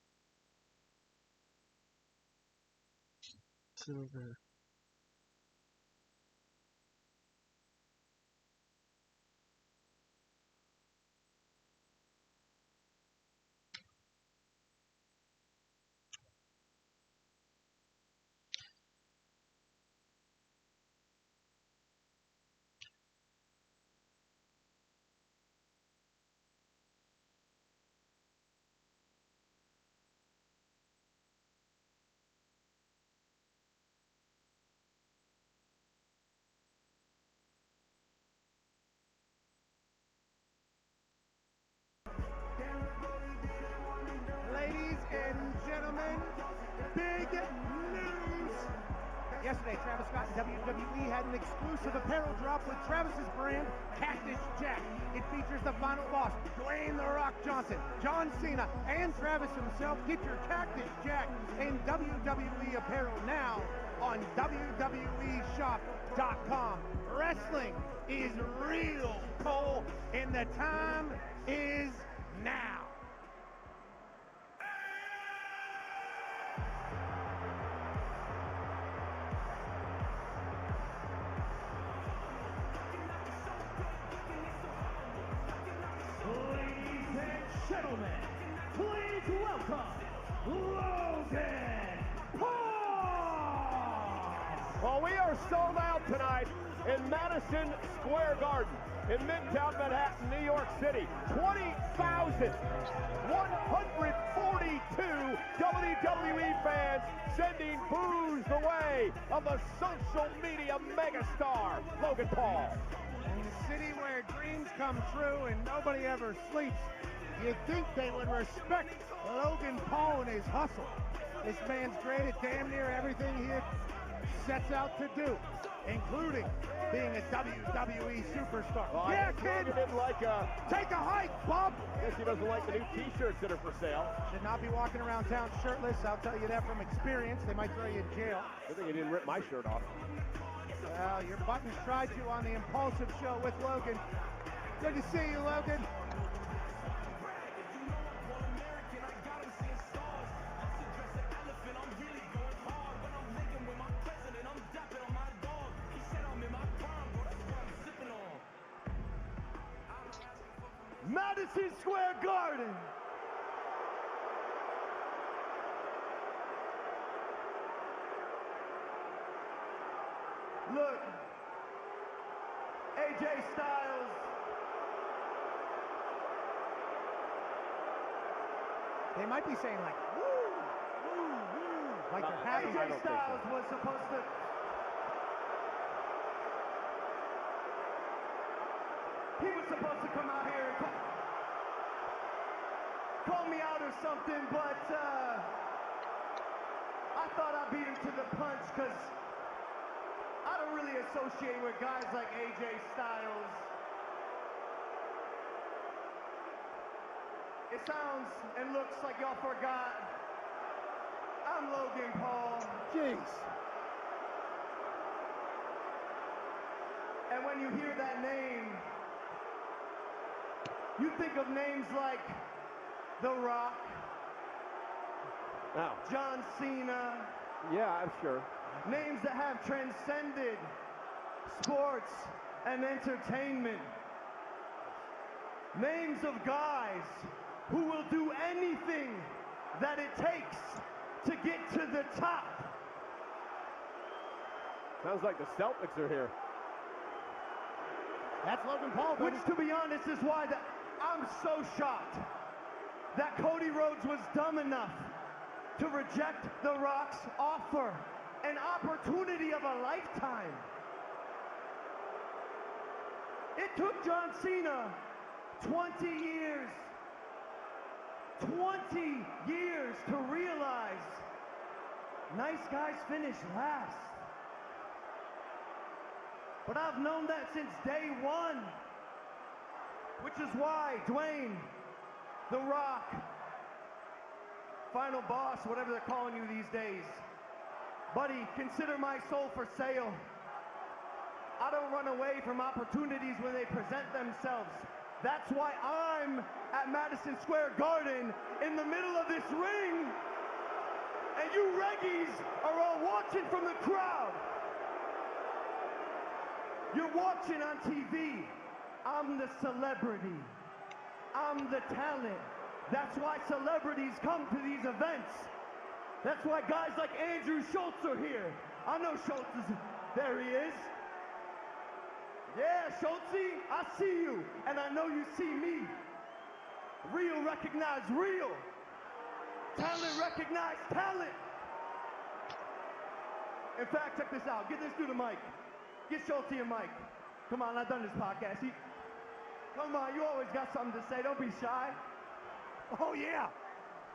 [SPEAKER 9] Silver.
[SPEAKER 1] Ladies and gentlemen, big news! Yesterday, Travis Scott and WWE had an exclusive apparel drop with Travis's brand, Cactus Jack. It features the final boss, Dwayne The Rock Johnson, John Cena, and Travis himself. Get your Cactus Jack in WWE apparel now on WWEshop.com. Wrestling is real, Cole, and the time is now.
[SPEAKER 3] Ladies and gentlemen, please welcome Logan Paul!
[SPEAKER 2] Well, we are sold out tonight in Madison Square Garden in Midtown Manhattan, New York City. 20,142 WWE fans sending boos the way of the social media megastar, Logan Paul.
[SPEAKER 1] In the city where dreams come true and nobody ever sleeps, you'd think they would respect Logan Paul and his hustle. This man's great at damn near everything he sets out to do, including being a WWE superstar.
[SPEAKER 2] Well,
[SPEAKER 1] yeah, kid!
[SPEAKER 2] Didn't like
[SPEAKER 1] Take a hike, Bob!
[SPEAKER 2] guess he doesn't like the new t-shirts that are for sale.
[SPEAKER 1] Should not be walking around town shirtless. I'll tell you that from experience. They might throw you in jail.
[SPEAKER 2] Good thing he didn't rip my shirt off.
[SPEAKER 1] Well, your buttons tried you on the Impulsive Show with Logan. Good to see you, Logan.
[SPEAKER 4] Madison Square Garden. Look, AJ Styles.
[SPEAKER 1] They might be saying like, woo, woo, woo, like they're happy.
[SPEAKER 4] AJ Styles was supposed to. He was supposed to come out here and call me out or something, but I thought I beat him to the punch because I don't really associate with guys like AJ Styles. It sounds and looks like y'all forgot. I'm Logan Paul.
[SPEAKER 1] Jeez.
[SPEAKER 4] And when you hear that name, you think of names like The Rock, John Cena.
[SPEAKER 2] Yeah, I'm sure.
[SPEAKER 4] Names that have transcended sports and entertainment. Names of guys who will do anything that it takes to get to the top.
[SPEAKER 2] Sounds like the Celtics are here.
[SPEAKER 1] That's Logan Paul, baby.
[SPEAKER 4] Which, to be honest, is why I'm so shocked that Cody Rhodes was dumb enough to reject The Rock's offer. An opportunity of a lifetime. It took John Cena 20 years to realize nice guys finish last. But I've known that since day one, which is why Dwayne, The Rock, Final Boss, whatever they're calling you these days, buddy, consider my soul for sale. I don't run away from opportunities when they present themselves. That's why I'm at Madison Square Garden in the middle of this ring, and you Reggies are all watching from the crowd. You're watching on TV. I'm the celebrity. I'm the talent. That's why celebrities come to these events. That's why guys like Andrew Schultz are here. I know Schultz is, there he is. Yeah, Schultzy, I see you, and I know you see me. Real recognize real. Talent recognize talent. In fact, check this out. Get this dude a mic. Get Schultzy a mic. Come on, I've done this podcast. Come on, you always got something to say. Don't be shy. Oh, yeah.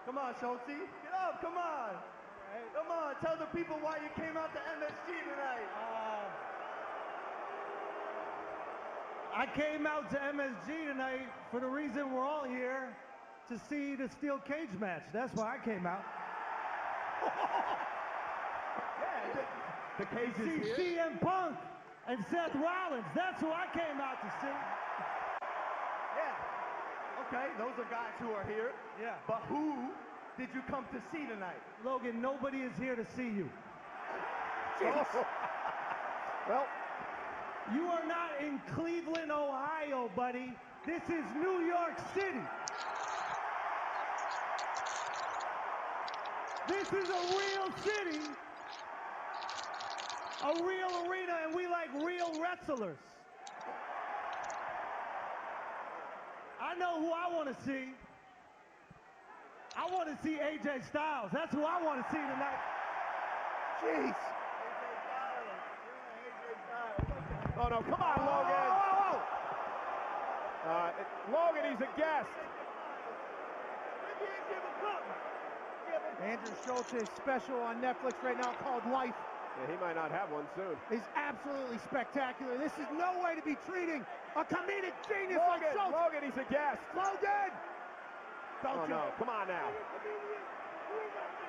[SPEAKER 4] Come on, Schultzy. Get up, come on. Right. Come on, tell the people why you came out to MSG tonight.
[SPEAKER 10] I came out to MSG tonight for the reason we're all here, to see the steel cage match. That's why I came out.
[SPEAKER 4] Yeah, the cage is
[SPEAKER 10] See
[SPEAKER 4] here.
[SPEAKER 10] CM Punk and Seth Rollins. That's who I came out to see.
[SPEAKER 4] Yeah. Okay, those are guys who are here.
[SPEAKER 10] Yeah.
[SPEAKER 4] But who did you come to see tonight?
[SPEAKER 10] Logan, nobody is here to see you.
[SPEAKER 2] Well,
[SPEAKER 10] you are not in Cleveland, Ohio, buddy. This is New York City. This is a real city, a real arena, and we like real wrestlers. I know who I want to see. I want to see AJ Styles. That's who I want to see tonight.
[SPEAKER 1] Jeez.
[SPEAKER 2] oh no, come on, Logan. Logan, he's a guest.
[SPEAKER 1] Andrew Schultz's special on Netflix right now called Life
[SPEAKER 2] Yeah, he might not have one soon.
[SPEAKER 1] is absolutely spectacular. This is no way to be treating a comedic genius like
[SPEAKER 2] Logan,
[SPEAKER 1] Schultz.
[SPEAKER 2] Logan, he's a guest.
[SPEAKER 1] Logan! Don't
[SPEAKER 2] Oh
[SPEAKER 1] do
[SPEAKER 2] no,
[SPEAKER 1] it.
[SPEAKER 2] come on now.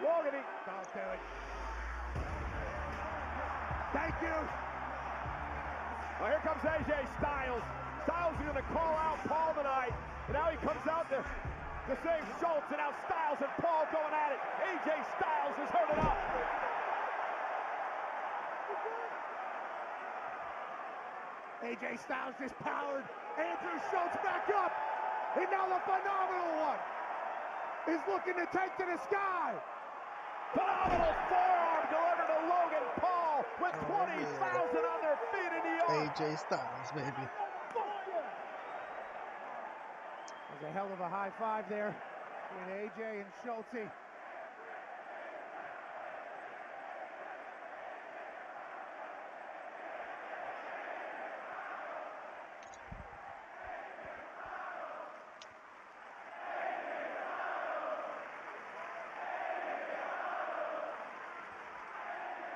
[SPEAKER 2] Logan,
[SPEAKER 1] Don't do it. Thank you.
[SPEAKER 2] well, here comes AJ Styles. Styles is going to call out Paul tonight. And now he comes out to save Schultz. And now Styles and Paul going at it. AJ Styles has heard it up.
[SPEAKER 1] AJ Styles just powered Andrew Schultz back up. And now the phenomenal one is looking to take to the sky.
[SPEAKER 2] Phenomenal forearm delivered to Logan Paul with 20,000 on their feet in New York.
[SPEAKER 9] AJ Styles, baby.
[SPEAKER 1] There's a hell of a high five there between AJ and Schulte.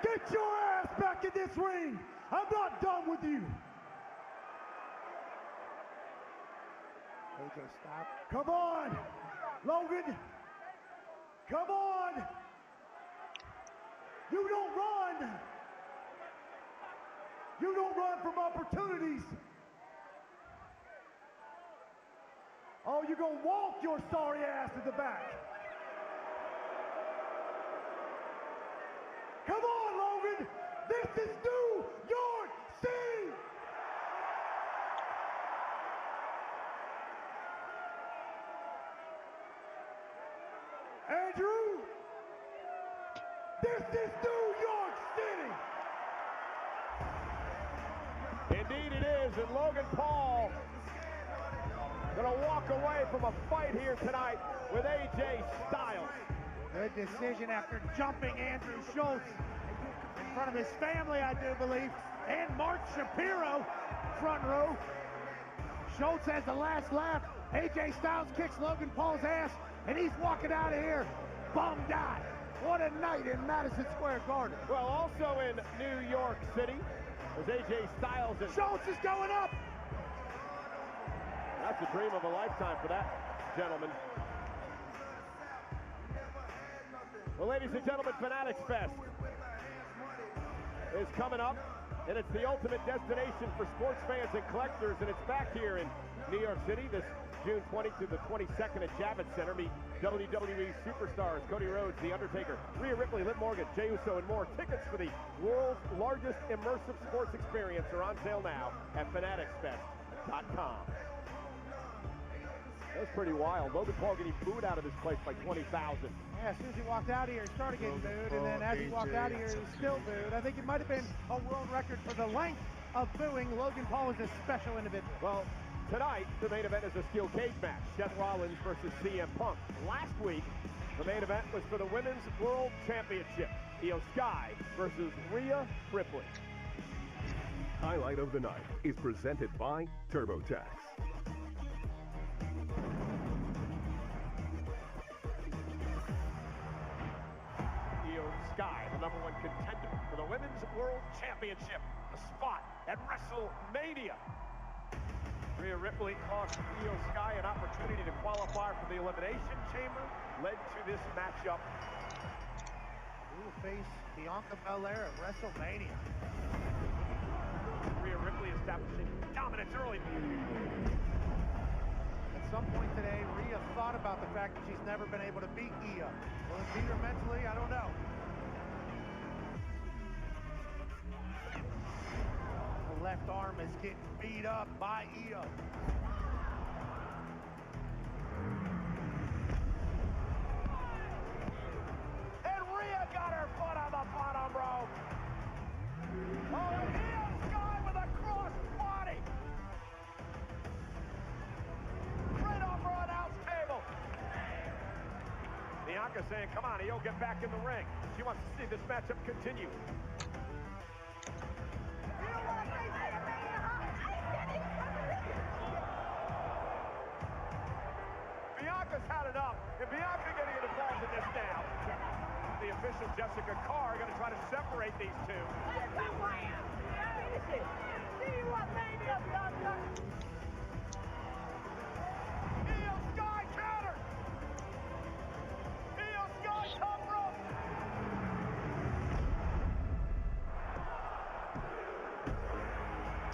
[SPEAKER 10] Get your ass back in this ring. I'm not done with you.
[SPEAKER 1] AJ, stop.
[SPEAKER 10] Come on, Logan. Come on. You don't run. You don't run from opportunities. Oh, you're going to walk your sorry ass to the back. Come on, Logan. This is New York City. Andrew, this is New York City.
[SPEAKER 2] Indeed it is, and Logan Paul gonna walk away from a fight here tonight with AJ Styles.
[SPEAKER 1] Good decision after jumping Andrew Schultz in front of his family, I do believe, and Mark Shapiro, front row. Schultz has the last laugh. AJ Styles kicks Logan Paul's ass, and he's walking out of here bummed out. What a night in Madison Square Garden.
[SPEAKER 2] Well, also in New York City is AJ Styles. And
[SPEAKER 1] Schultz is going up.
[SPEAKER 2] that's a dream of a lifetime for that gentleman. Well, ladies and gentlemen, Fanatics Fest is coming up, and it's the ultimate destination for sports fans and collectors, and it's back here in New York City this June 20th to the 22nd at Javits Center. Meet WWE superstars Cody Rhodes, The Undertaker, Rhea Ripley, Liv Morgan, Jey Uso, and more. Tickets for the world's largest immersive sports experience are on sale now at fanaticsfest.com. That was pretty wild. Logan Paul getting booed out of this place by 20,000.
[SPEAKER 1] Yeah, as soon as he walked out of here, he started getting booed, and then as he walked out of here, he was still booed. I think it might have been a world record for the length of booing. Logan Paul is a special individual.
[SPEAKER 2] Well, tonight, the main event is a steel cage match. Seth Rollins versus CM Punk. Last week, the main event was for the Women's World Championship. Io Sky versus Rhea Ripley.
[SPEAKER 11] Highlight of the night is presented by TurboTax.
[SPEAKER 2] Io Sky, the #1 contender for the Women's World Championship. A spot at WrestleMania. Rhea Ripley cost Io Sky an opportunity to qualify for the Elimination Chamber, led to this matchup.
[SPEAKER 1] Who will face Bianca Belair at WrestleMania?
[SPEAKER 2] Rhea Ripley establishing dominance early.
[SPEAKER 1] At some point today, Rhea thought about the fact that she's never been able to beat Io. Will it beat her mentally? I don't know. The left arm is getting beat up by Io.
[SPEAKER 2] And Rhea got her foot on the bottom rope. Oh, and Io Sky with a cross body. Right off her announce table. Bianca saying, come on, Io, get back in the ring. She wants to see this matchup continue. Bianca's had it up, and Bianca getting involved in this now. The official Jessica Carr going to try to separate these two. Io Sky counter. Io Sky top rope.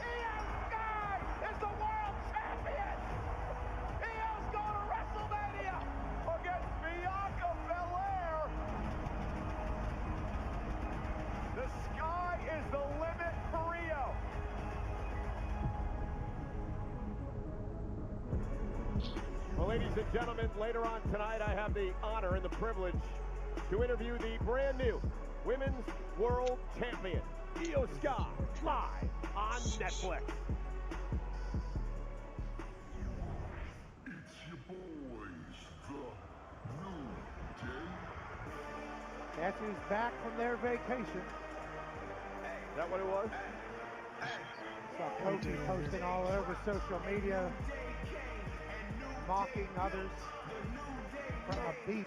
[SPEAKER 2] Io Sky is the world champion. Io's going to WrestleMania against Bianca Belair. The sky is the limit for Ladies and gentlemen, later on tonight, I have the honor and the privilege to interview the brand new Women's World Champion, Io Sky, live on Netflix.
[SPEAKER 12] It's your boys, the New Day.
[SPEAKER 1] That's who's back from their vacation.
[SPEAKER 2] Is that what it was?
[SPEAKER 1] Saw Kofi posting all over social media, mocking others from a beach.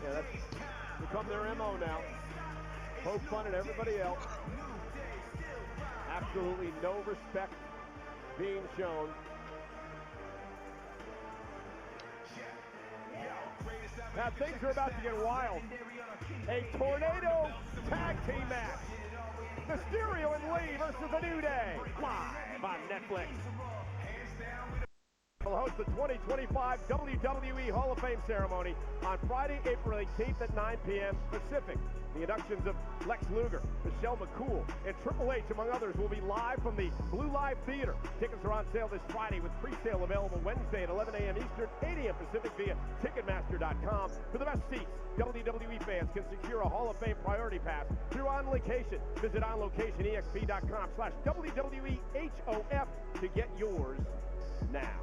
[SPEAKER 2] Yeah, that's become their MO now. Poke fun at everybody else. Absolutely no respect being shown. Now things are about to get wild. A tornado tag team match. Mysterio and Lee versus the New Day. Live on Netflix. Will host the 2025 WWE Hall of Fame ceremony on Friday, April 18th at 9 p.m. Pacific. The inductions of Lex Luger, Michelle McCool, and Triple H, among others, will be live from the Blue Live Theater. Tickets are on sale this Friday with pre-sale available Wednesday at 11 a.m. Eastern, 8 a.m. Pacific via Ticketmaster.com. For the best seats, WWE fans can secure a Hall of Fame priority pass through On Location. Visit onlocationexp.com/WWEHOF to get yours now.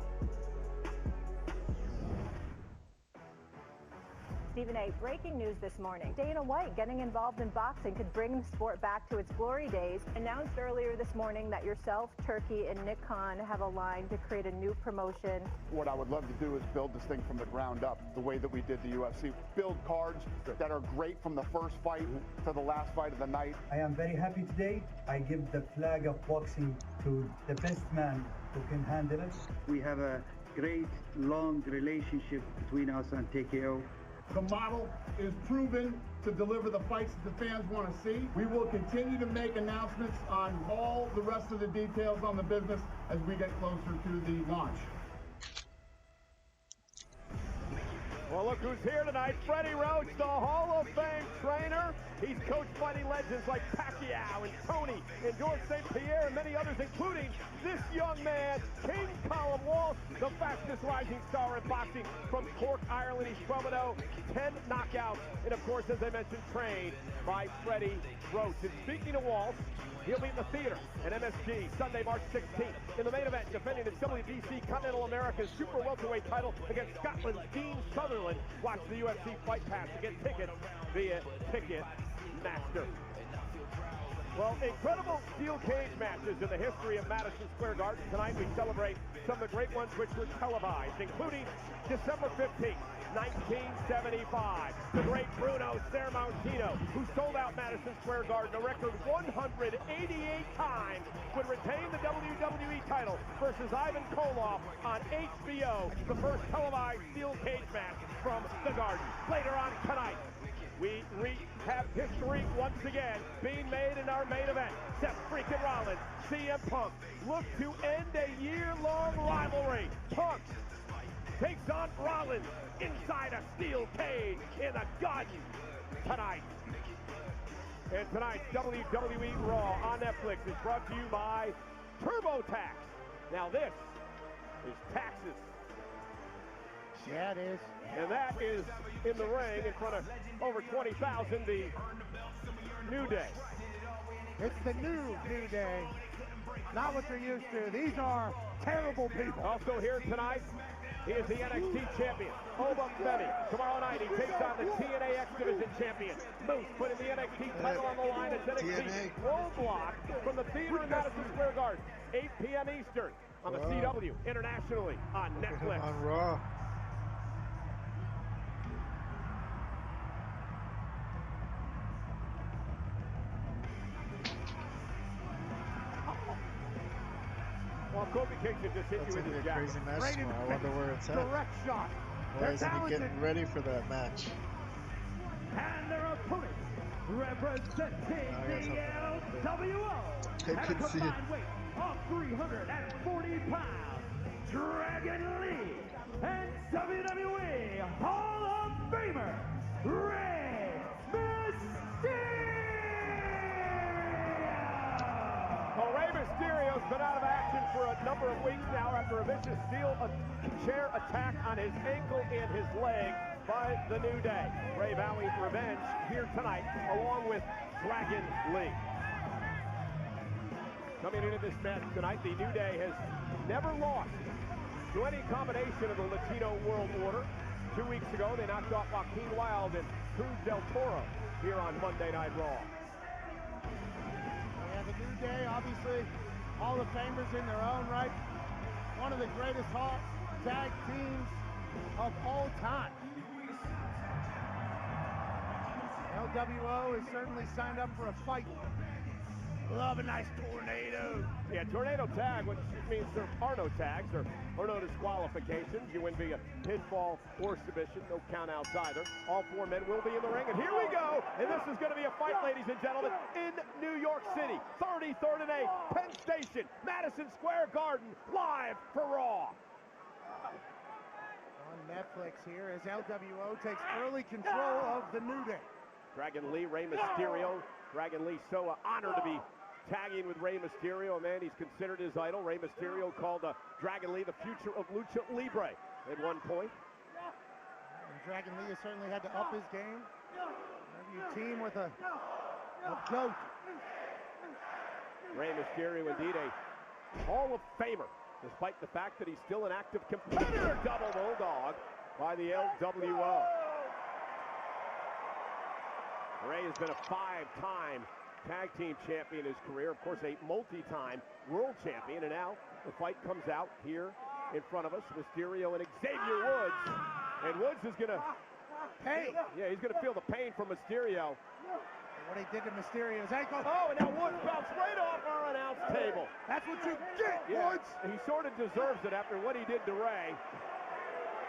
[SPEAKER 13] Stephen A., breaking news this morning. Dana White getting involved in boxing could bring the sport back to its glory days. Announced earlier this morning that yourself, Turkey, and Nick Khan have aligned to create a new promotion.
[SPEAKER 14] What I would love to do is build this thing from the ground up, the way that we did the UFC. Build cards that are great from the first fight to the last fight of the night.
[SPEAKER 15] I am very happy today. I give the flag of boxing to the best man who can handle it.
[SPEAKER 16] We have a great, long relationship between us and TKO.
[SPEAKER 17] The model is proven to deliver the fights that the fans want to see. We will continue to make announcements on all the rest of the details on the business as we get closer to the launch.
[SPEAKER 2] Well, look who's here tonight. Freddie Roach, the Hall of Fame trainer. He's coached fighting legends like Pacquiao and Tony and George St. Pierre and many others, including this young man, King Colin Walsh, the fastest rising star in boxing from Cork, Ireland. He's 12-0, 10 knockouts, and of course, as I mentioned, trained by Freddie Roach. And speaking of Walsh, he'll be in the theater at MSG Sunday, March 16th. In the main event, defending his WBC Continental America's Super Welterweight title against Scotland's Dean Sutherland. Watch the UFC Fight Pass to get tickets via Ticketmaster. Well, incredible steel cage matches in the history of Madison Square Garden. Tonight we celebrate some of the great ones which were televised, including December 15th. 1975, the great Bruno Sammartino, who sold out Madison Square Garden a record 188 times, would retain the WWE title versus Ivan Koloff on HBO, the first televised steel cage match from the Garden. Later on tonight, we have history once again being made in our main event. Seth freaking Rollins, CM Punk, look to end a year-long rivalry. Punk takes on Rollins inside a steel cage in the Garden tonight. And tonight's WWE Raw on Netflix is brought to you by TurboTax. Now this is taxes.
[SPEAKER 1] Yeah, it is.
[SPEAKER 2] And that is in the ring in front of over 20,000, the New Day.
[SPEAKER 1] It's the new Day. Not what they're used to. These are terrible people.
[SPEAKER 2] Also here tonight, he is the NXT champion, Obam Femi. Tomorrow night, he takes on the TNA X Division champion, Moose, putting the NXT title on the line at NXT Roadblock from the theater in Madison Square Garden, 8 p.m. Eastern on the CW, internationally on Netflix.
[SPEAKER 9] On Raw.
[SPEAKER 2] Well, Kobe Kingston just hit you with his jacket.
[SPEAKER 9] Crazy match tomorrow. I wonder where it's at.
[SPEAKER 1] Direct shot.
[SPEAKER 9] Why isn't he getting ready for that match?
[SPEAKER 3] And their opponent, representing the LWO,
[SPEAKER 9] I
[SPEAKER 3] at a
[SPEAKER 9] can see it.
[SPEAKER 3] combined weight of 340 pounds, Dragon Lee, and WWE Hall of Famer, Rey Mysterio.
[SPEAKER 2] Well, Rey Mysterio Mysterio's been out of action for a number of weeks now after a vicious steel chair attack on his ankle and his leg by the New Day. Ray vowing revenge here tonight, along with Dragon Lee. Coming into this match tonight, the New Day has never lost to any combination of the Latino World Order. 2 weeks ago, they knocked off Joaquin Wilde and Cruz del Toro here on Monday Night Raw.
[SPEAKER 1] Yeah, the New Day, obviously, Hall of Famers in their own right. One of the greatest tag teams of all time. LWO is certainly signed up for a fight. Love a nice tornado.
[SPEAKER 2] Yeah, tornado tag, which means there are no tags. There are no disqualifications. You win via pinfall or submission. No count outs either. All four men will be in the ring. And here we go. And this is going to be a fight, ladies and gentlemen, in New York City. 33rd and 8th, Penn Station, Madison Square Garden, live for Raw.
[SPEAKER 1] On Netflix here as LWO takes early control of the New Day.
[SPEAKER 2] Dragon Lee, Rey Mysterio. Dragon Lee so honored to be tagging with Rey Mysterio, a man he's considered his idol. Rey Mysterio called Dragon Lee the future of Lucha Libre at one point.
[SPEAKER 1] And Dragon Lee has certainly had to up his game. Whenever you team with a goat.
[SPEAKER 2] Rey Mysterio indeed a Hall of Famer, despite the fact that he's still an active competitor. Double Bulldog by the LWO. Rey has been a 5-time tag team champion in his career. Of course, a multi-time world champion. And now the fight comes out here in front of us. Mysterio and Xavier Woods. And Woods is going to
[SPEAKER 1] pain.
[SPEAKER 2] Yeah, he's going to feel the pain from Mysterio.
[SPEAKER 1] What he did to Mysterio's ankle.
[SPEAKER 2] Oh, and now Woods bounced right off our announce table.
[SPEAKER 1] That's what you get, Woods.
[SPEAKER 2] He sort of deserves it after what he did to Rey.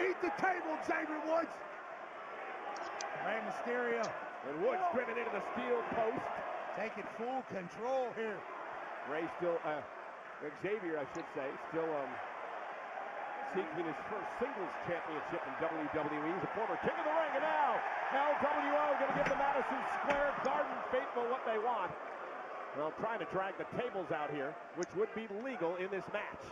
[SPEAKER 1] Eat the table, Xavier Woods. Rey Mysterio.
[SPEAKER 2] And Woods driven into the steel post.
[SPEAKER 1] Taking full control here.
[SPEAKER 2] Rey still, Xavier, I should say, still seeking his first singles championship in WWE. He's a former king of the ring, and now LWO going to give the Madison Square Garden faithful what they want. Well, trying to drag the tables out here, which would be legal in this match.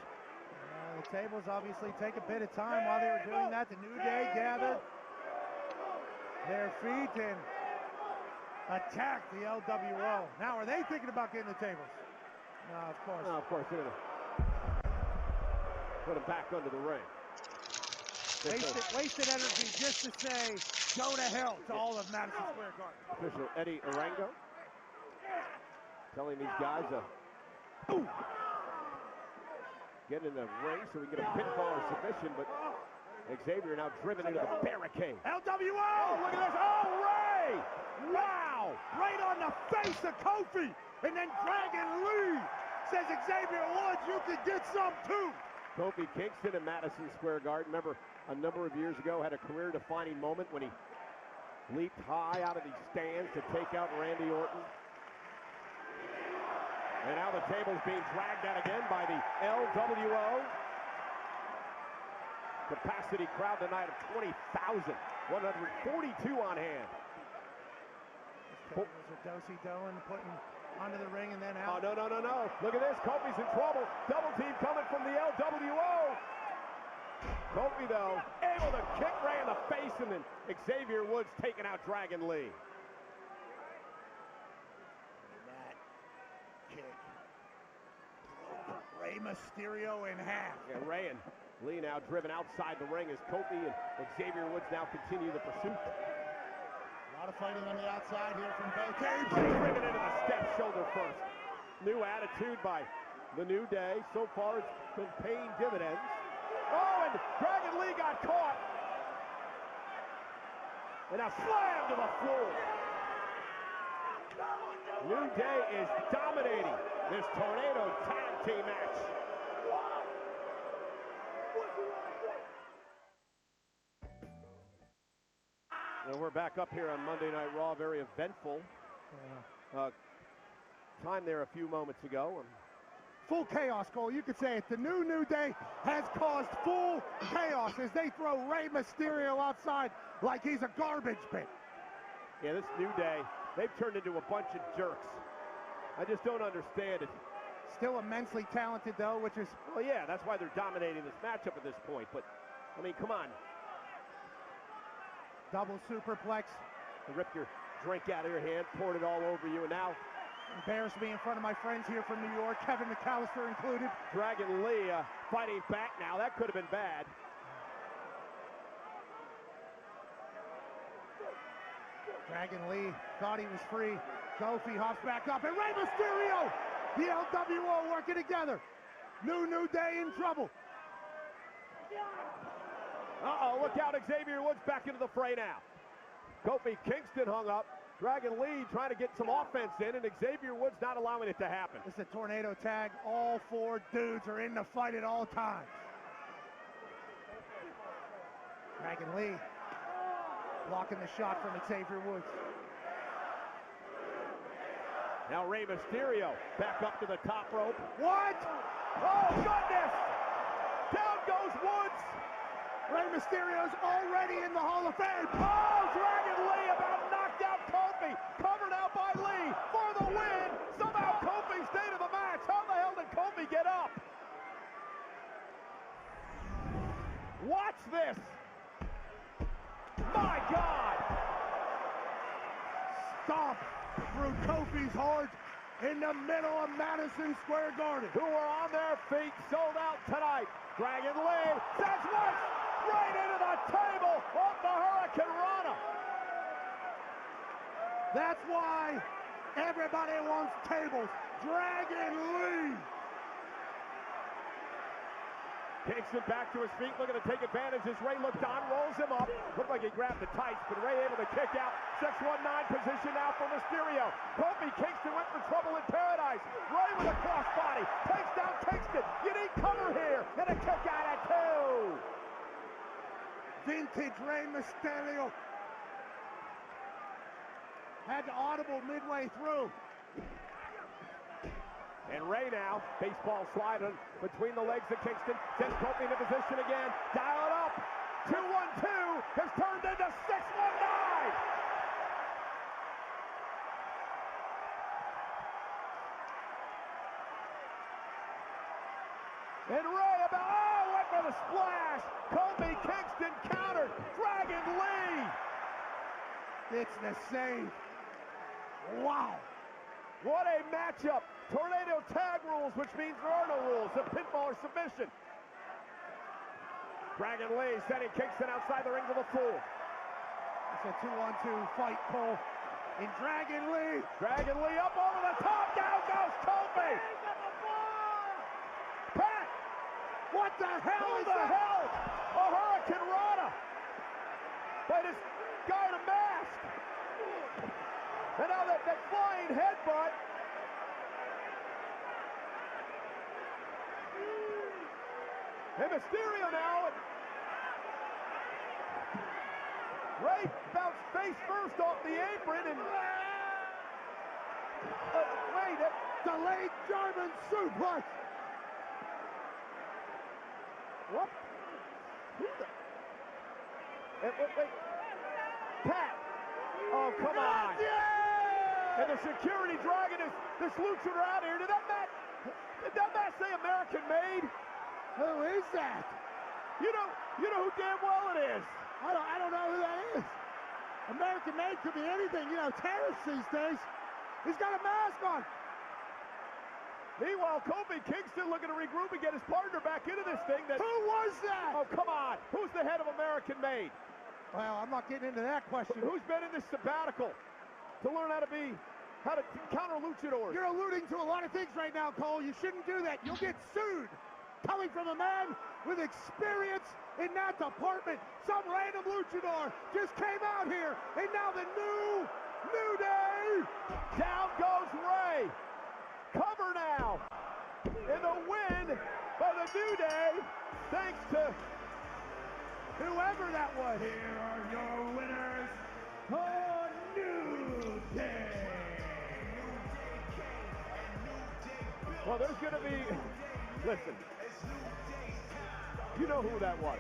[SPEAKER 1] The tables obviously take a bit of time while they were doing that. The New Day gathered their feet and attack the LWO. Now, are they thinking about getting the tables? No, of course.
[SPEAKER 2] No, of course. They're going to put him back under the ring.
[SPEAKER 1] Wasted energy just to say, go to hell to all of Madison Square Garden.
[SPEAKER 2] Official Eddie Arango telling these guys get in the ring so we can get a pinfall or submission, but Xavier now driven into the barricade.
[SPEAKER 1] LWO!
[SPEAKER 2] Oh, look at this. Oh, Rey!
[SPEAKER 1] Wow! Right on the face of Kofi. And then Dragon Lee says, Xavier Woods, you can get some too.
[SPEAKER 2] Kofi Kingston in Madison Square Garden. Remember, a number of years ago, had a career-defining moment when he leaped high out of the stands to take out Randy Orton. And now the table's being dragged out again by the LWO. Capacity crowd tonight of 20,000. 142 on hand.
[SPEAKER 1] Tables are do-si-do and putting onto the ring and then out.
[SPEAKER 2] Oh, no. Look at this. Kofi's in trouble. Double team coming from the LWO. Kofi, though, able to kick Rey in the face, and then Xavier Woods taking out Dragon Lee.
[SPEAKER 1] That kick. Rey Mysterio in half.
[SPEAKER 2] Yeah, Rey and Lee now driven outside the ring as Kofi and Xavier Woods now continue the pursuit.
[SPEAKER 1] A lot of fighting on the outside here from both teams.
[SPEAKER 2] Driven into the step, shoulder first. New attitude by the New Day. So far, it's been paying dividends. Oh, and Dragon Lee got caught. And now slammed to the floor. New Day is dominating this tornado tag team match. And we're back up here on Monday Night Raw, very eventful time there a few moments ago.
[SPEAKER 1] Full chaos, Cole. You could say it. The New Day has caused full chaos as they throw Rey Mysterio outside like he's a garbage bin.
[SPEAKER 2] Yeah, this New Day, they've turned into a bunch of jerks. I just don't understand it.
[SPEAKER 1] Still immensely talented, though, which is...
[SPEAKER 2] Well, yeah, that's why they're dominating this matchup at this point. But, I mean, come on.
[SPEAKER 1] Double superplex.
[SPEAKER 2] You rip your drink out of your hand, poured it all over you, and now...
[SPEAKER 1] Embarrassed me in front of my friends here from New York, Kevin McAllister included.
[SPEAKER 2] Dragon Lee fighting back now. That could have been bad.
[SPEAKER 1] Dragon Lee thought he was free. Kofi hops back up, and Rey Mysterio! The LWO working together. New Day in trouble.
[SPEAKER 2] Uh-oh, look out, Xavier Woods back into the fray now. Kofi Kingston hung up. Dragon Lee trying to get some offense in, and Xavier Woods not allowing it to happen.
[SPEAKER 1] It's a tornado tag. All four dudes are in the fight at all times. Dragon Lee blocking the shot from Xavier Woods.
[SPEAKER 2] Now Rey Mysterio back up to the top rope.
[SPEAKER 1] What?
[SPEAKER 2] Oh, goodness! Down goes Woods.
[SPEAKER 1] Rey Mysterio's already in the Hall of Fame.
[SPEAKER 2] Oh, Dragon Lee about knocked out Kofi. Covered out by Lee for the win. Somehow Kofi stayed in the match. How the hell did Kofi get up? Watch this. My God.
[SPEAKER 1] Stomp through Kofi's heart in the middle of Madison Square Garden.
[SPEAKER 2] Who are on their feet, sold out tonight. Dragon Lee says once. Right into the table of the Hurricane Rana.
[SPEAKER 1] That's why everybody wants tables. Dragon Lee.
[SPEAKER 2] Kingston back to his feet, looking to take advantage as Ray looked on, rolls him up. Looked like he grabbed the tights, but Ray able to kick out. 619 position now for Mysterio. Kofi Kingston went for trouble in paradise. Ray with a crossbody. Takes down Kingston. You need cover here. And a kick out at 2.
[SPEAKER 1] Vintage Rey Mysterio had to audible midway through.
[SPEAKER 2] And Ray now, baseball sliding between the legs of Kingston, sends Kofi into position again. Dial it up. 2-1-2 has turned into 6-1-9. And Ray went for the splash. Kofi Kingston countered. Dragon Lee.
[SPEAKER 1] It's the same. Wow.
[SPEAKER 2] What a matchup. Tornado tag rules, which means there are no rules. A pinfall or submission. Dragon Lee sending Kingston outside the ring to the floor.
[SPEAKER 1] It's a 2-on-2 fight, Cole. And Dragon Lee.
[SPEAKER 2] Dragon Lee up over the top. Down goes Kofi. Pat.
[SPEAKER 1] What the hell is that?
[SPEAKER 2] Hell? A Hurricane Rana. By this guy in a mask. And now that flying headbutt. And Mysterio now. Ray bounced face first off the apron and wait,
[SPEAKER 1] delayed German suplex.
[SPEAKER 2] What? Who the? Wait. Pat. Oh, come on.
[SPEAKER 1] Yeah!
[SPEAKER 2] And the security dragging this luchador out here. Did that match say American made?
[SPEAKER 1] Who is that?
[SPEAKER 2] You know who damn well it is.
[SPEAKER 1] I don't know who that is. American made could be anything. You know, terrorists these days. He's got a mask on.
[SPEAKER 2] Meanwhile, Kofi Kingston looking to regroup and get his partner back into this thing.
[SPEAKER 1] Who was that?
[SPEAKER 2] Oh, come on. Who's the head of American Made?
[SPEAKER 1] Well, I'm not getting into that question.
[SPEAKER 2] Who's been in this sabbatical to learn how to counter luchadors?
[SPEAKER 1] You're alluding to a lot of things right now, Cole. You shouldn't do that. You'll get sued. Coming from a man with experience in that department. Some random luchador just came out here, and now the New Day.
[SPEAKER 2] Down goes Ray. Cover now. And the win by the New Day, thanks to
[SPEAKER 1] whoever that was.
[SPEAKER 3] Here are your winners, the New Day.
[SPEAKER 2] Well, there's going to be, listen, you know who that was.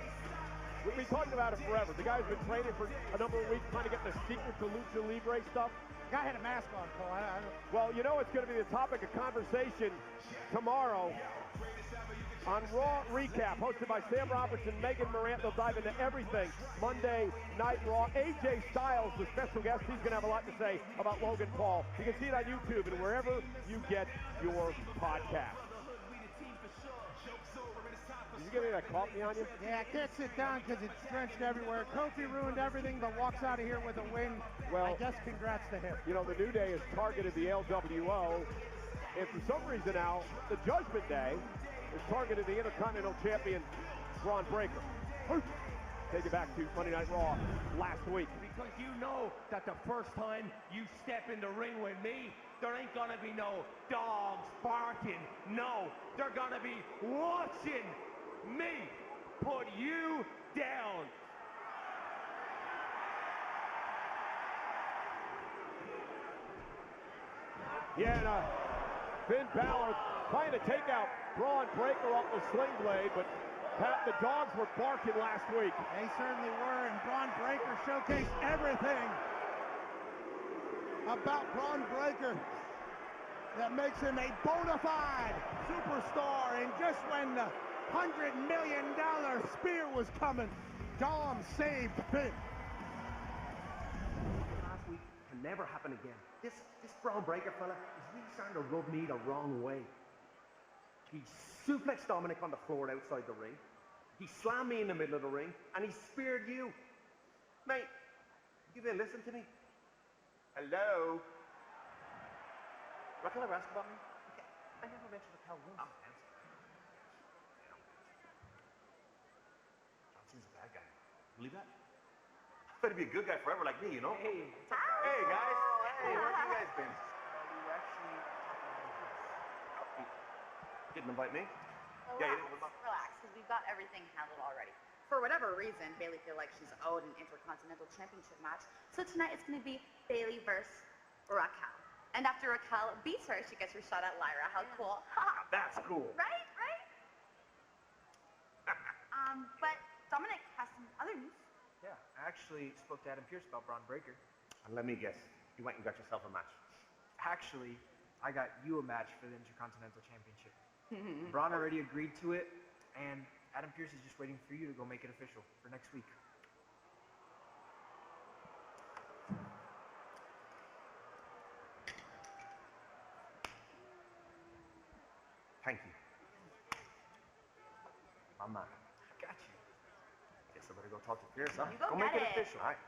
[SPEAKER 2] We've been talking about it forever. The guy's been training for a number of weeks trying to get the secret to Lucha Libre stuff.
[SPEAKER 1] The guy had a mask on, Cole. I don't...
[SPEAKER 2] Well, you know it's going to be the topic of conversation tomorrow on Raw Recap, hosted by Sam Roberts and Megan Morant. They'll dive into everything. Monday Night Raw. AJ Styles, the special guest, he's going to have a lot to say about Logan Paul. You can see it on YouTube and wherever you get your podcast. Did you get any of that coffee on you?
[SPEAKER 1] Yeah, I can't sit down because it's drenched everywhere. Kofi ruined everything, but walks out of here with a win. Well, I guess congrats to him.
[SPEAKER 2] You know, the New Day has targeted the LWO, and for some reason now, the Judgment Day is targeted the Intercontinental Champion, Braun Breaker. Take it back to Monday Night Raw last week.
[SPEAKER 18] Because you know that the first time you step in the ring with me, there ain't gonna be no dogs barking. No, they're gonna be watching me put you down.
[SPEAKER 2] Yeah, and Finn Balor trying to take out Braun Breaker off the sling blade, but the dogs were barking last week.
[SPEAKER 1] They certainly were, and Braun Breaker showcased everything about Braun Breaker that makes him a bona fide superstar. And just when the $100 million spear was coming, Dom saved Finn.
[SPEAKER 18] Last week can never happen again. This Braun Breaker fella is really starting to rub me the wrong way. He suplexed Dominic on the floor outside the ring. He slammed me in the middle of the ring, and he speared you. Mate, you been listening to me? Hello? What can I ask about me? Okay. I never mentioned the cow once. I'm handsome. John Cena's a bad guy. Believe that? I thought he'd be a good guy forever like me, you know? Hey. Hey, guys. Hey, where have you guys been? We were actually talking. Didn't invite me?
[SPEAKER 19] Relax, because we've got everything handled already. For whatever reason, Bayley feels like she's owed an Intercontinental Championship match. So tonight it's going to be Bayley versus Raquel. And after Raquel beats her, she gets her shot at Lyra. How cool.
[SPEAKER 18] That's cool.
[SPEAKER 19] Right? But Dominic has some other news.
[SPEAKER 20] Yeah, I actually spoke to Adam Pearce about Braun Breaker.
[SPEAKER 18] And let me guess, you went and got yourself a match.
[SPEAKER 20] Actually, I got you a match for the Intercontinental Championship. Braun already agreed to it, and Adam Pearce is just waiting for you to go make it official for next week.
[SPEAKER 18] Thank you. My man.
[SPEAKER 20] Got you.
[SPEAKER 18] Guess I better go talk to Pierce, huh?
[SPEAKER 19] You go
[SPEAKER 18] make
[SPEAKER 19] get
[SPEAKER 18] it
[SPEAKER 19] it.
[SPEAKER 18] official. All right.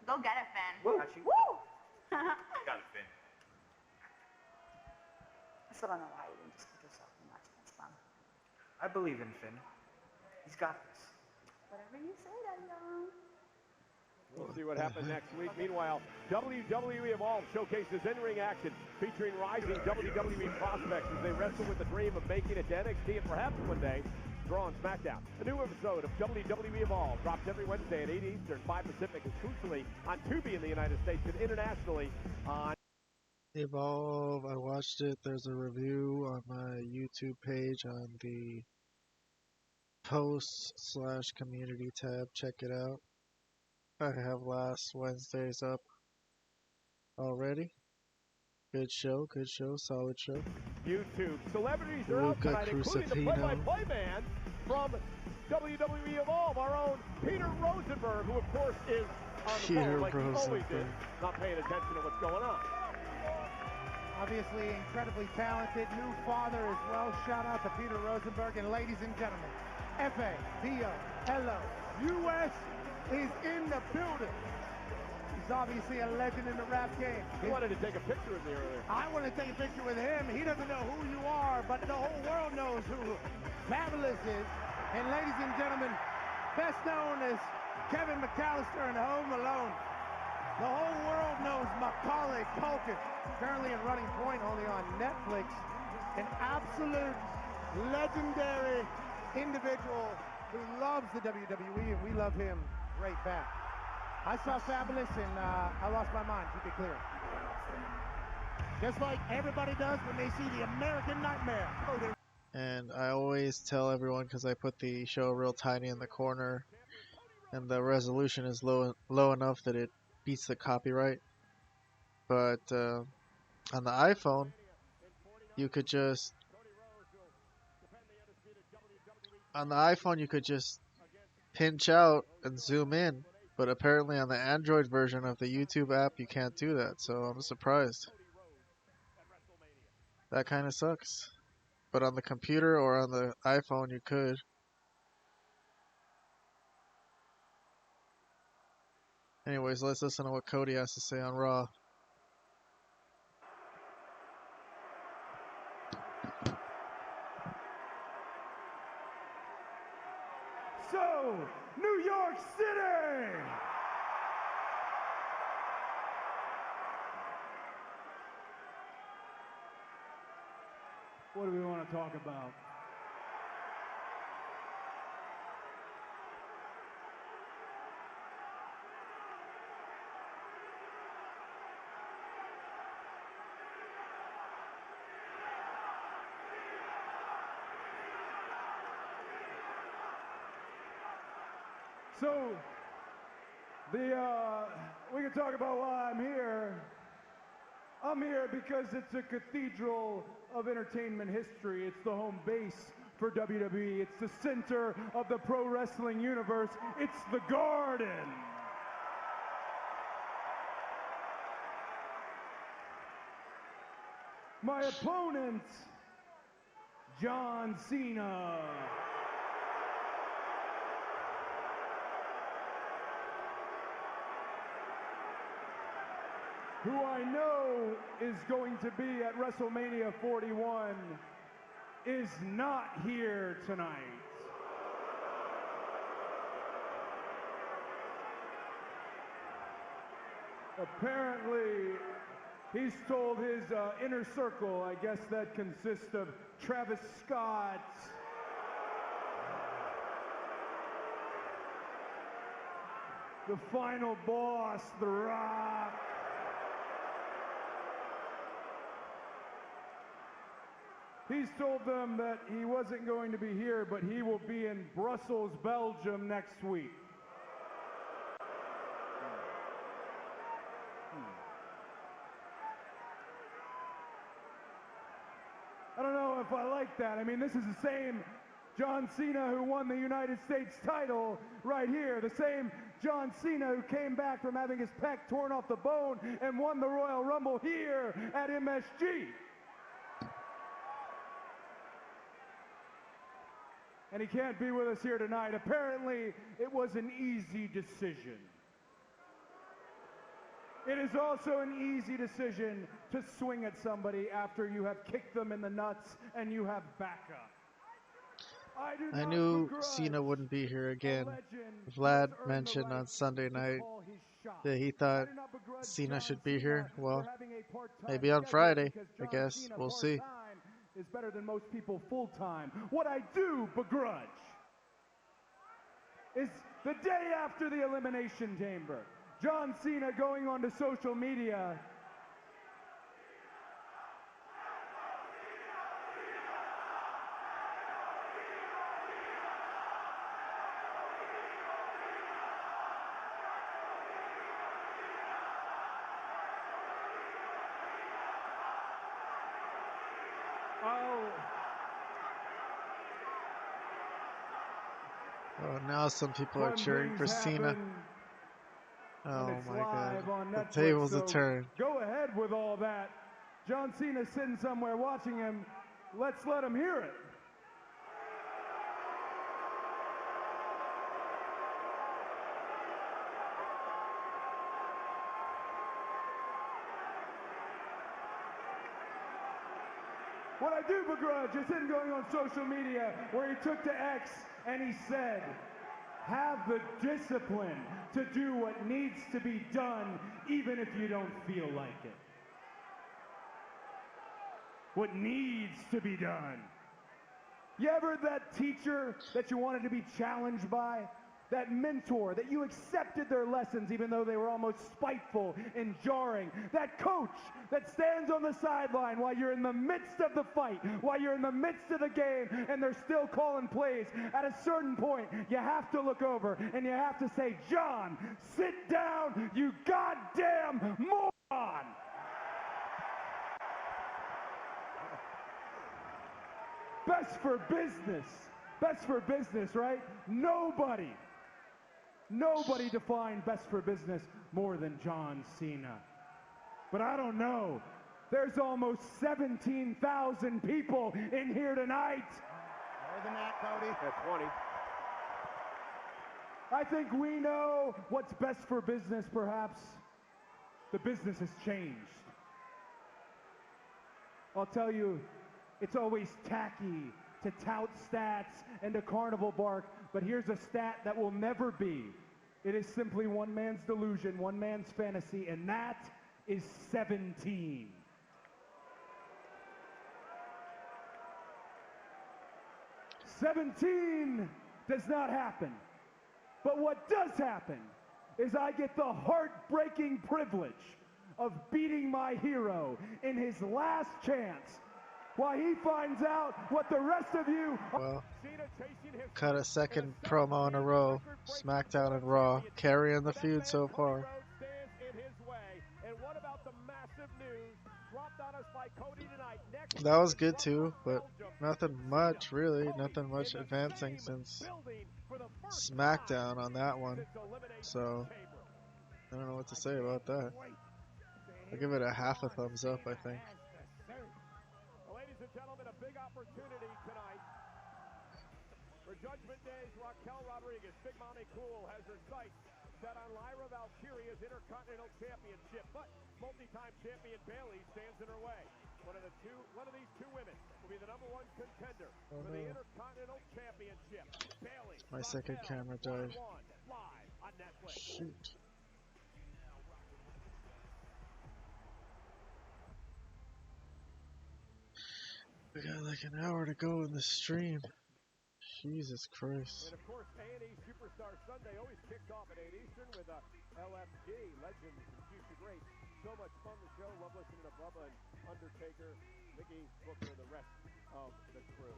[SPEAKER 19] Go get it, Finn.
[SPEAKER 18] Woo.
[SPEAKER 20] Got you.
[SPEAKER 19] Woo!
[SPEAKER 18] Got it, Finn.
[SPEAKER 19] I still don't know why you didn't just put yourself in the match against them.
[SPEAKER 20] I believe in Finn. He's got this.
[SPEAKER 19] Whatever you say, Daddy Long.
[SPEAKER 2] We'll see what happens next week. Meanwhile, WWE Evolved showcases in-ring action featuring rising WWE prospects as they wrestle with the dream of making it to NXT and perhaps one day draw on SmackDown. A new episode of WWE Evolved drops every Wednesday at 8 Eastern, 5 Pacific, exclusively on Tubi in the United States and internationally on
[SPEAKER 9] Evolve, I watched it. There's a review on my YouTube page on the posts/community tab. Check it out. I have last Wednesday's up already. Good show, solid show.
[SPEAKER 2] YouTube. Celebrities are out tonight, including the play-by-play man from WWE Evolve, our own Peter Rosenberg, who of course is on the phone like he always is, not paying attention to what's going on.
[SPEAKER 1] Obviously incredibly talented, new father as well. Shout out to Peter Rosenberg. And ladies and gentlemen, FABO, US is in the building. He's obviously a legend in the rap game.
[SPEAKER 2] He wanted to take a picture with me earlier.
[SPEAKER 1] I want to take a picture with him. He doesn't know who you are, but the whole world knows who Fabulous is. And ladies and gentlemen, best known as Kevin McAllister in Home Alone. The whole world knows Macaulay Culkin, currently in Running Point, only on Netflix. An absolute legendary individual who loves the WWE, and we love him right back. I saw Fabulous, and I lost my mind, to be clear. Just like everybody does when they see the American Nightmare.
[SPEAKER 9] And I always tell everyone, because I put the show real tiny in the corner, and the resolution is low enough that it beats the copyright. But on the iPhone, you could just pinch out and zoom in. But apparently on the Android version of the YouTube app, you can't do that. So I'm surprised. That kind of sucks. But on the computer or on the iPhone, you could. Anyways, let's listen to what Cody has to say on Raw.
[SPEAKER 10] So, New York City! What do we want to talk about? So, we can talk about why I'm here. I'm here because it's a cathedral of entertainment history. It's the home base for WWE. It's the center of the pro wrestling universe. It's the Garden. My opponent, John Cena. Who I know is going to be at WrestleMania 41, is not here tonight. Apparently, he's told his inner circle, I guess that consists of Travis Scott, the final boss, The Rock, he's told them that he wasn't going to be here, but he will be in Brussels, Belgium next week. I don't know if I like that. I mean, this is the same John Cena who won the United States title right here. The same John Cena who came back from having his pec torn off the bone and won the Royal Rumble here at MSG. And he can't be with us here tonight. Apparently, it was an easy decision. It is also an easy decision to swing at somebody after you have kicked them in the nuts and you have backup.
[SPEAKER 9] I knew Cena wouldn't be here again. Vlad mentioned on Sunday night that he thought Cena should be here. Well, maybe on Friday, I guess. We'll see.
[SPEAKER 10] Is better than most people full-time. What I do begrudge is the day after the Elimination Chamber, John Cena going onto social media
[SPEAKER 9] Oh, now some people are cheering for Cena. Oh my God. The tables have turned.
[SPEAKER 10] Go ahead with all that. John Cena's sitting somewhere watching him. Let's let him hear it. What I do begrudge is him going on social media where he took to X and he said, have the discipline to do what needs to be done even if you don't feel like it. What needs to be done. You ever that teacher that you wanted to be challenged by? that mentor, that you accepted their lessons even though they were almost spiteful and jarring, that coach that stands on the sideline while you're in the midst of the fight, while you're in the midst of the game, and they're still calling plays. At a certain point, you have to look over and you have to say, John, sit down, you goddamn moron! Best for business. Best for business, right? Nobody defined best for business more than John Cena. But I don't know. There's almost 17,000 people in here tonight.
[SPEAKER 1] More than that, Cody.
[SPEAKER 2] At 20.
[SPEAKER 10] I think we know what's best for business, perhaps. The business has changed. I'll tell you, it's always tacky to tout stats and to carnival bark, but here's a stat that will never be. It is simply one man's delusion, one man's fantasy, and that is 17. "17 does not happen. But what does happen is I get the heartbreaking privilege of beating my hero in his last chance while he finds out what the rest of you...
[SPEAKER 9] Well, cut a second promo in a row. SmackDown and Raw carrying the feud so far. That was good too, but nothing much really, nothing much advancing since SmackDown on that one. So I don't know what to say about that. I'll give it a half a thumbs up, I think.
[SPEAKER 2] Ladies and gentlemen, a big opportunity tonight. For Judgment Day's Raquel Rodriguez, Big Mommy Cool has her sights set on Lyra Valkyria's Intercontinental Championship, but multi-time champion Bayley stands in her way. One of these two women will be the #1 contender for the Intercontinental Championship. Bayley.
[SPEAKER 9] My second camera died.
[SPEAKER 2] Live on Netflix.
[SPEAKER 9] Shoot. We got like an hour to go in the stream. Jesus Christ.
[SPEAKER 2] And of course, A&E Superstar Sunday always kicks off at 8 Eastern with LFG, Legends and Future Greats. So much fun the show. Love listening to Bubba and Undertaker, Mickey, Booker, and the rest of the crew.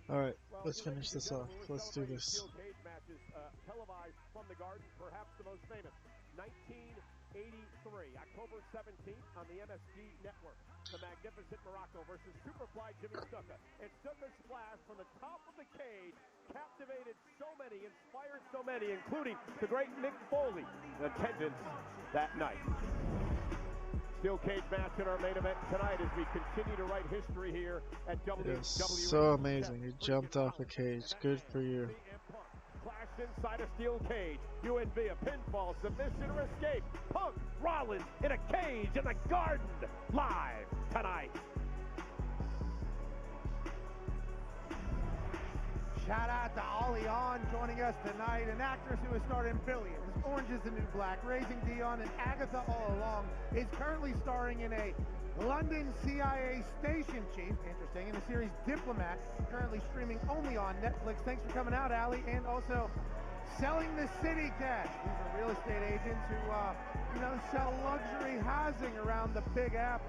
[SPEAKER 9] Alright, let's finish this off. Let's do this.
[SPEAKER 2] Steel cage matches televised from the Garden, perhaps the most famous. 1983, October 17th on the MSG Network. The Magnificent Morocco versus Superfly Jimmy Snuka. And Snuka's splash from the top of the cage captivated so many, inspired so many, including the great Mick Foley in attendance that night. Steel cage match in our main event tonight as we continue to write history here at WWE.
[SPEAKER 9] So amazing. You jumped off a cage. Good for you.
[SPEAKER 2] Clashed inside a steel cage. UNB, a pinfall, submission, or escape. Punk, Rollins in a cage in the Garden. Live tonight.
[SPEAKER 1] Shout out to Ollie On joining us tonight, an actress who has starred in Billions, Orange is the New Black, Raising Dion, and Agatha All Along, is currently starring in a London CIA station chief, interesting, in the series Diplomat, currently streaming only on Netflix. Thanks for coming out, Allie, and also Selling the City Cash. These are real estate agents who, sell luxury housing around the Big Apple.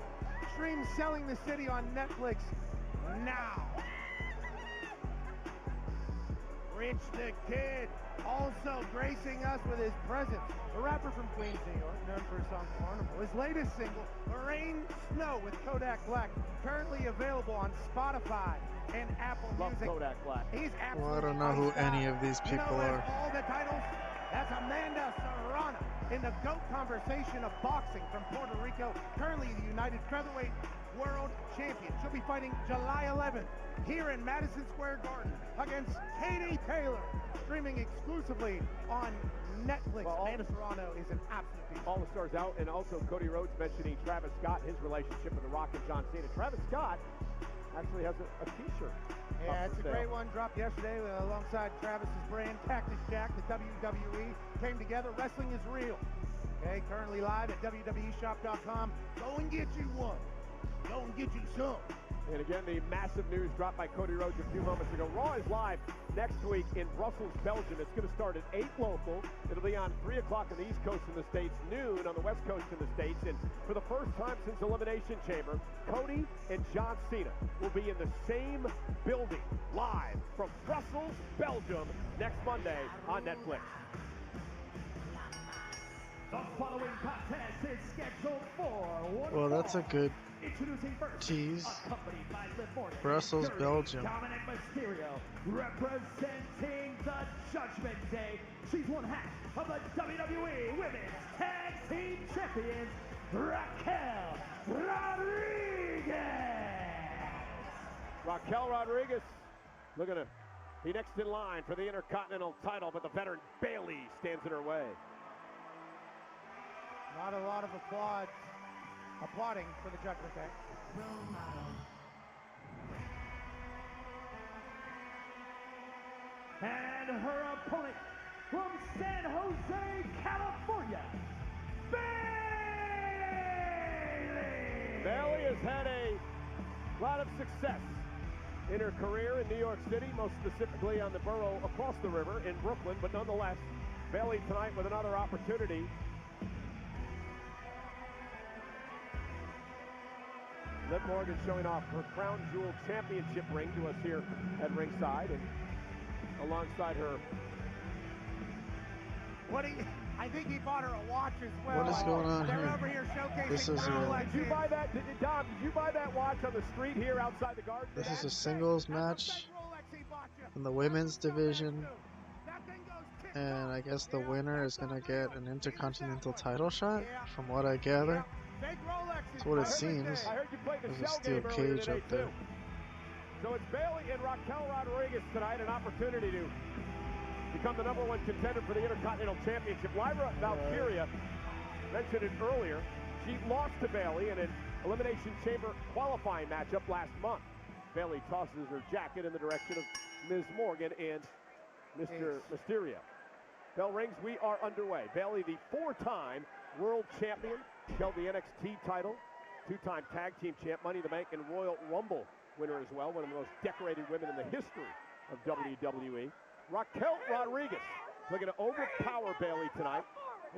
[SPEAKER 1] Stream Selling the City on Netflix now. Rich the Kid, also gracing us with his presence. A rapper from Queens, New York, known for his song Carnival. His latest single, Rain Snow with Kodak Black, currently available on Spotify and Apple Music.
[SPEAKER 2] Kodak Black.
[SPEAKER 1] He's absolutely
[SPEAKER 9] Well, I don't know who any of these people are.
[SPEAKER 1] All the titles, that's Amanda Serrano in the GOAT conversation of boxing from Puerto Rico, currently the United Featherweight World Champion. She'll be fighting July 11th here in Madison Square Garden against Katie Taylor, streaming exclusively on Netflix.
[SPEAKER 2] Well,
[SPEAKER 1] Amanda Serrano is an absolute beast.
[SPEAKER 2] All the stars out, and also Cody Rhodes mentioning Travis Scott, his relationship with The Rock and John Cena. Travis Scott actually has a t-shirt.
[SPEAKER 1] Yeah, it's a great one. Dropped yesterday alongside Travis's brand, Cactus Jack. The WWE came together. Wrestling is real. Okay, currently live at WWEshop.com. Go and get you one. Go and get you some.
[SPEAKER 2] And again, the massive news dropped by Cody Rhodes a few moments ago. Raw is live next week in Brussels, Belgium. It's going to start at 8 local. It'll be on 3 o'clock on the East Coast in the States, noon on the West Coast in the States. And for the first time since Elimination Chamber, Cody and John Cena will be in the same building, live from Brussels, Belgium, next Monday on Netflix.
[SPEAKER 3] The following contest is scheduled for one
[SPEAKER 9] Well, that's a good
[SPEAKER 3] Introducing first,
[SPEAKER 9] tease.
[SPEAKER 3] accompanied by Liv Morgan,
[SPEAKER 9] Brussels,
[SPEAKER 3] Dirty
[SPEAKER 9] Belgium.
[SPEAKER 3] Dominic Mysterio, representing the Judgment Day. She's one half of the WWE Women's Tag Team Champions, Raquel Rodriguez.
[SPEAKER 2] Raquel Rodriguez looking to be next in line for the Intercontinental title, but the veteran Bayley stands in her way.
[SPEAKER 1] Not a lot of applauding for the Judgment Day.
[SPEAKER 3] And her opponent from San Jose, California, Bayley.
[SPEAKER 2] Bayley has had a lot of success in her career in New York City, most specifically on the borough across the river in Brooklyn, but nonetheless, Bayley tonight with another opportunity. Liv Morgan showing off her Crown Jewel Championship ring to us here at ringside, and alongside her.
[SPEAKER 1] I think he bought her a watch as well.
[SPEAKER 9] What is going on
[SPEAKER 1] They're
[SPEAKER 9] here?
[SPEAKER 1] over here showcasing
[SPEAKER 9] This is
[SPEAKER 1] Rolex.
[SPEAKER 2] Did you buy that, Dom? Did you buy that watch on the street here outside the garden?
[SPEAKER 9] This is a singles match in the women's division, and I guess the winner is gonna get an Intercontinental title shot, from what I gather. That's what it seems.
[SPEAKER 2] I heard you played the
[SPEAKER 9] There's a
[SPEAKER 2] shell
[SPEAKER 9] steel
[SPEAKER 2] game earlier
[SPEAKER 9] cage
[SPEAKER 2] today,
[SPEAKER 9] up there.
[SPEAKER 2] too. So it's Bayley and Raquel Rodriguez tonight, an opportunity to become the #1 contender for the Intercontinental Championship. Lyra Valkyria mentioned it earlier. She lost to Bayley in an Elimination Chamber qualifying matchup last month. Bayley tosses her jacket in the direction of Ms. Morgan and Mr. Mysterio. Bell rings, we are underway. Bayley, the 4-time world champion, held the NXT title, 2-time tag team champ, Money in the Bank, and Royal Rumble winner as well, one of the most decorated women in the history of WWE. Raquel Rodriguez looking to overpower Bayley tonight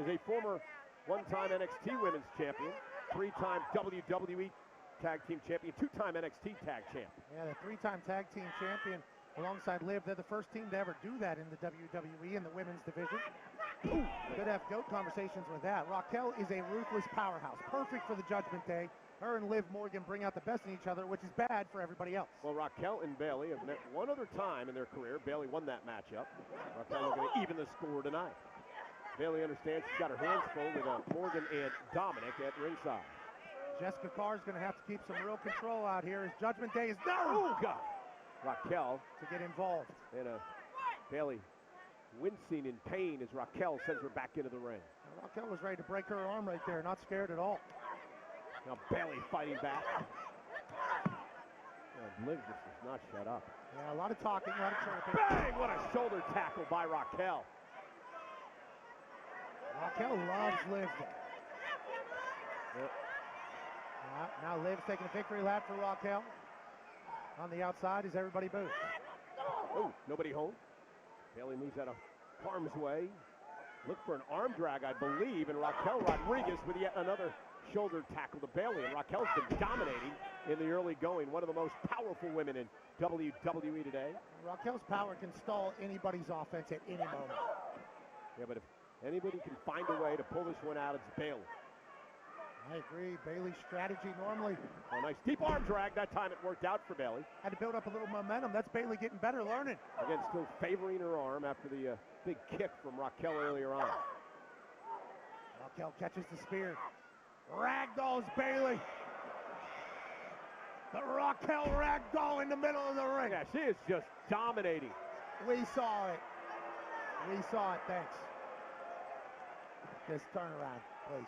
[SPEAKER 2] as a former one-time NXT Women's Champion, 3-time WWE Tag Team Champion, 2-time NXT Tag Champ.
[SPEAKER 1] Yeah, the 3-time Tag Team Champion alongside Liv. They're the first team to ever do that in the WWE in the women's division. Ooh, could have GOAT conversations with that. Raquel is a ruthless powerhouse, perfect for the Judgment Day. Her and Liv Morgan bring out the best in each other, which is bad for everybody else.
[SPEAKER 2] Well, Raquel and Bayley have met one other time in their career. Bayley won that matchup. Raquel looking to even the score tonight. Bayley understands she's got her hands full with Morgan and Dominic at ringside.
[SPEAKER 1] Jessica Carr's going to have to keep some real control out here as Judgment Day is no!
[SPEAKER 2] Oh, God! Raquel
[SPEAKER 1] to get involved.
[SPEAKER 2] And Bayley wincing in pain as Raquel sends her back into the ring.
[SPEAKER 1] Now, Raquel was ready to break her arm right there, not scared at all.
[SPEAKER 2] Now Bayley fighting back. Liv just does not shut up.
[SPEAKER 1] Yeah, a lot of talking, a lot of chirping.
[SPEAKER 2] Bang! What a shoulder tackle by Raquel.
[SPEAKER 1] Raquel loves Liv.
[SPEAKER 2] Yep.
[SPEAKER 1] Now Liv's taking a victory lap for Raquel. On the outside is everybody booed.
[SPEAKER 2] Oh, nobody home. Bayley moves out of harm's way. Look for an arm drag, I believe, and Raquel Rodriguez with yet another shoulder tackle to Bayley. And Raquel's been dominating in the early going. One of the most powerful women in WWE today.
[SPEAKER 1] Raquel's power can stall anybody's offense at any moment.
[SPEAKER 2] Yeah, but if anybody can find a way to pull this one out, it's Bayley.
[SPEAKER 1] I agree. Bayley's strategy normally.
[SPEAKER 2] Oh, nice deep arm drag. That time it worked out for Bayley.
[SPEAKER 1] Had to build up a little momentum. That's Bayley getting better, learning.
[SPEAKER 2] Again, still favoring her arm after the big kick from Raquel earlier on.
[SPEAKER 1] Raquel catches the spear. Ragdolls Bayley. The Raquel ragdoll in the middle of the ring.
[SPEAKER 2] Yeah, she is just dominating.
[SPEAKER 1] We saw it. We saw it. Thanks. Just turn around, please.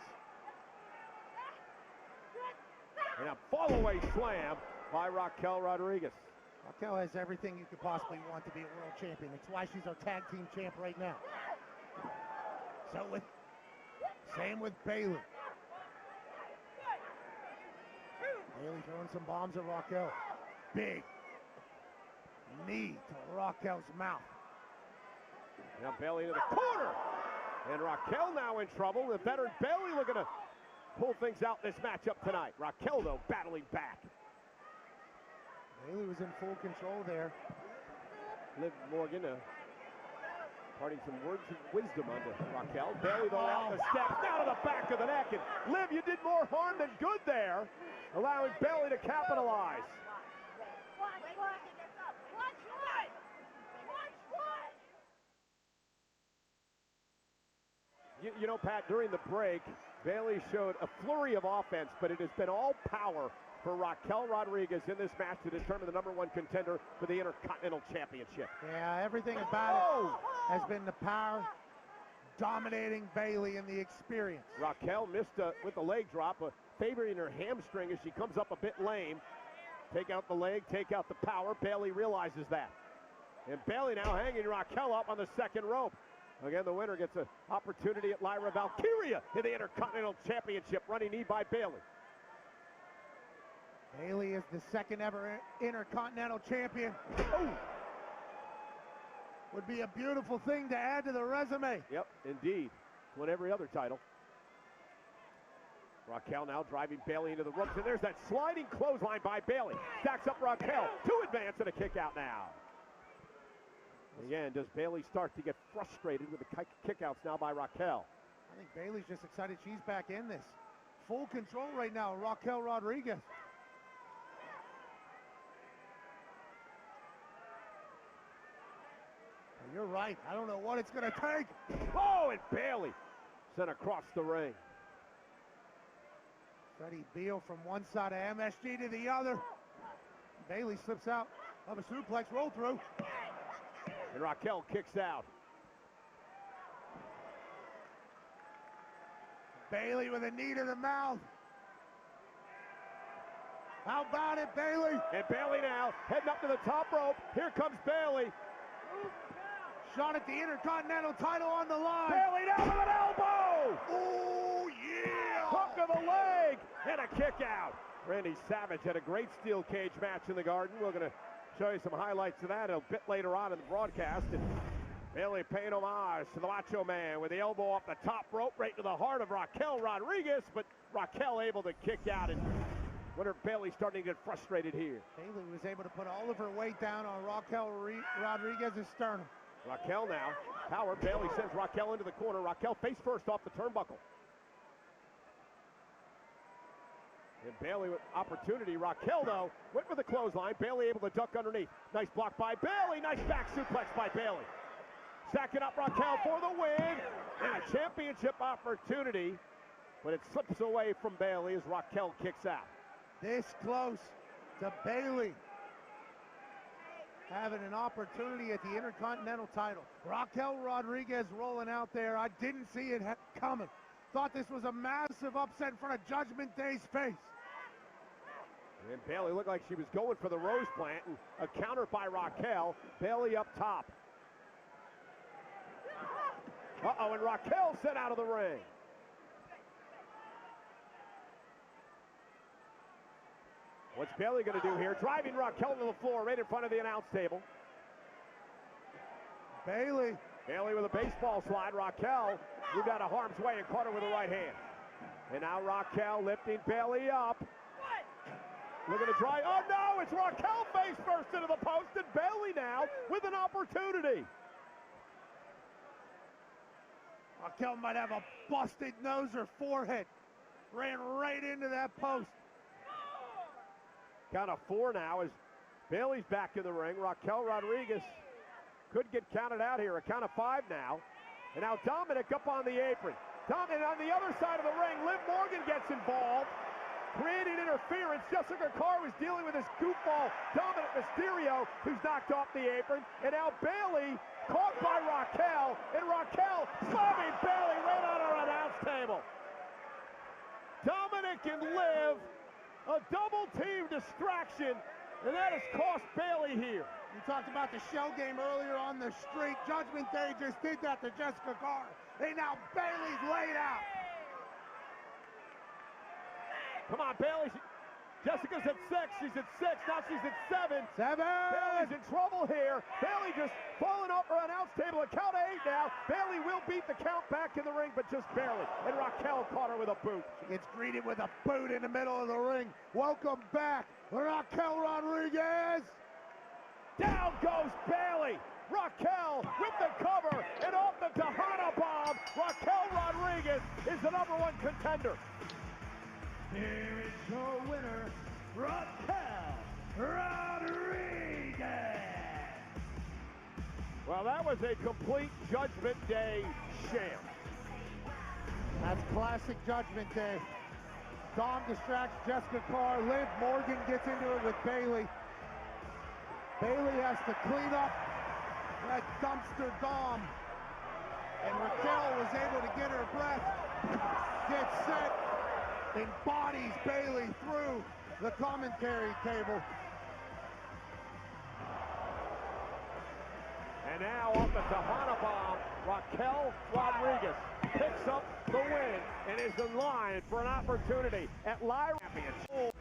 [SPEAKER 2] And a fall-away slam by Raquel Rodriguez.
[SPEAKER 1] Raquel has everything you could possibly want to be a world champion. That's why she's our tag team champ right now. Same with Bayley. Bailey throwing some bombs at Raquel. Big knee to Raquel's mouth.
[SPEAKER 2] Now Bailey into the corner. And Raquel now in trouble. The veteran Bailey looking to pull things out in this matchup tonight. Raquel, though, battling back.
[SPEAKER 1] Bailey was in full control there.
[SPEAKER 2] Liv Morgan imparting some words of wisdom onto Raquel. Bailey, though, out the steps, down to the back of the neck. And Liv, you did more harm than good there, allowing Bailey to capitalize. You know, Pat, during the break, Bailey showed a flurry of offense, but it has been all power for Raquel Rodriguez in this match to determine the #1 contender for the Intercontinental Championship.
[SPEAKER 1] Yeah, everything about it has been the power, dominating Bailey and the experience.
[SPEAKER 2] Raquel missed with the leg drop, favoring her hamstring as she comes up a bit lame. Take out the leg, take out the power. Bailey realizes that. And Bailey now hanging Raquel up on the second rope. Again, the winner gets an opportunity at Lyra Valkyria in the Intercontinental Championship, running knee by Bailey.
[SPEAKER 1] Bailey is the second ever Intercontinental Champion. Oh! Would be a beautiful thing to add to the resume.
[SPEAKER 2] Yep, indeed. Won every other title. Raquel now driving Bailey into the ropes, and there's that sliding clothesline by Bailey. Stacks up Raquel. 2 advance and a kick out now. Again, does Bailey start to get frustrated with the kickouts now by Raquel?
[SPEAKER 1] I think Bailey's just excited she's back in this. Full control right now, Raquel Rodriguez. You're right. I don't know what it's going to take.
[SPEAKER 2] Oh, and Bailey sent across the ring.
[SPEAKER 1] Freddie Beal from one side of MSG to the other. Bailey slips out of a suplex roll through.
[SPEAKER 2] And Raquel kicks out.
[SPEAKER 1] Bailey with a knee to the mouth. How about it, Bailey?
[SPEAKER 2] And Bailey now heading up to the top rope. Here comes Bailey.
[SPEAKER 1] Shot at the Intercontinental title on the line.
[SPEAKER 2] Bailey down with an elbow.
[SPEAKER 1] Oh, yeah.
[SPEAKER 2] Hook of the leg and a kick out. Randy Savage had a great steel cage match in the Garden. We're going to show you some highlights of that a bit later on in the broadcast. And Bailey paying homage to the Macho Man with the elbow off the top rope right to the heart of Raquel Rodriguez, but Raquel able to kick out, and Winner Bailey starting to get frustrated here.
[SPEAKER 1] Bailey was able to put all of her weight down on Raquel Rodriguez's sternum.
[SPEAKER 2] Raquel now, power. Bailey sends Raquel into the corner. Raquel face first off the turnbuckle. And Bailey with opportunity. Raquel, though, went for the clothesline. Bailey able to duck underneath. Nice block by Bailey. Nice back suplex by Bailey. Stacking up Raquel for the win. And a championship opportunity. But it slips away from Bailey as Raquel kicks out.
[SPEAKER 1] This close to Bailey having an opportunity at the Intercontinental title. Raquel Rodriguez rolling out there. I didn't see it coming. Thought this was a massive upset in front of Judgment Day's face.
[SPEAKER 2] And Bailey looked like she was going for the Rose Plant, and a counter by Raquel. Bailey up top. Uh-oh, and Raquel sent out of the ring. What's Bailey going to do here? Driving Raquel to the floor right in front of the announce table.
[SPEAKER 1] Bailey
[SPEAKER 2] with a baseball slide. Raquel moved out of harm's way and caught her with the right hand. And now Raquel lifting Bailey up. Looking to drive. Oh no, it's Raquel face first into the post, and Bailey now with an opportunity.
[SPEAKER 1] Raquel might have a busted nose or forehead. Ran right into that post.
[SPEAKER 2] Count of 4 now as Bailey's back in the ring. Raquel Rodriguez could get counted out here. A count of 5 now. And now Dominic up on the apron. Dominic on the other side of the ring. Liv Morgan gets involved, creating interference. Jessica Carr was dealing with this goofball Dominic Mysterio, who's knocked off the apron. And now Bailey caught by Raquel, and Raquel slamming Bailey right on her announce table. Dominic and Liv, a double team distraction, and that has cost Bailey here.
[SPEAKER 1] You talked about the shell game earlier on the street. Judgment Day just did that to Jessica Carr. And now Bailey's laid out.
[SPEAKER 2] Come on, Bailey. Jessica's at 6. She's at 6. Now she's at 7.
[SPEAKER 1] 7.
[SPEAKER 2] Bailey's in trouble here. Bailey just falling off her announce table. A count of 8 now. Bailey will beat the count back in the ring, but just barely. And Raquel caught her with a boot.
[SPEAKER 1] She gets greeted with a boot in the middle of the ring. Welcome back, Raquel Rodriguez.
[SPEAKER 2] Down goes Bailey. Raquel with the cover and off the Tejana bomb. Raquel Rodriguez is the #1 contender.
[SPEAKER 4] Here is your winner, Raquel Rodriguez.
[SPEAKER 2] Well, that was a complete Judgment Day sham.
[SPEAKER 1] That's classic Judgment Day. Dom distracts Jessica Carr. Liv Morgan gets into it with Bailey. Bailey has to clean up that dumpster Dom. And Raquel was able to get her breath, get set, and bodies Bailey through the commentary table.
[SPEAKER 2] And now off the Tejana bomb, Raquel Rodriguez picks up the win and is in line for an opportunity at Live Championship.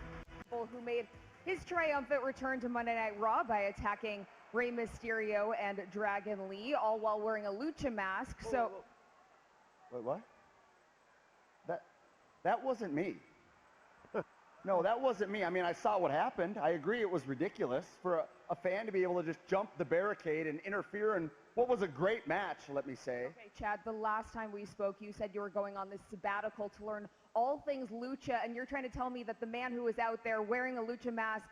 [SPEAKER 5] Who made his triumphant return to Monday Night Raw by attacking Rey Mysterio and Dragon Lee, all while wearing a lucha mask. So,
[SPEAKER 21] wait, what? That wasn't me. No, that wasn't me. I mean, I saw what happened. I agree it was ridiculous for a fan to be able to just jump the barricade and interfere in what was a great match, let me say.
[SPEAKER 5] okay, Chad, the last time we spoke, you said you were going on this sabbatical to learn all things lucha, and you're trying to tell me that the man who was out there wearing a lucha mask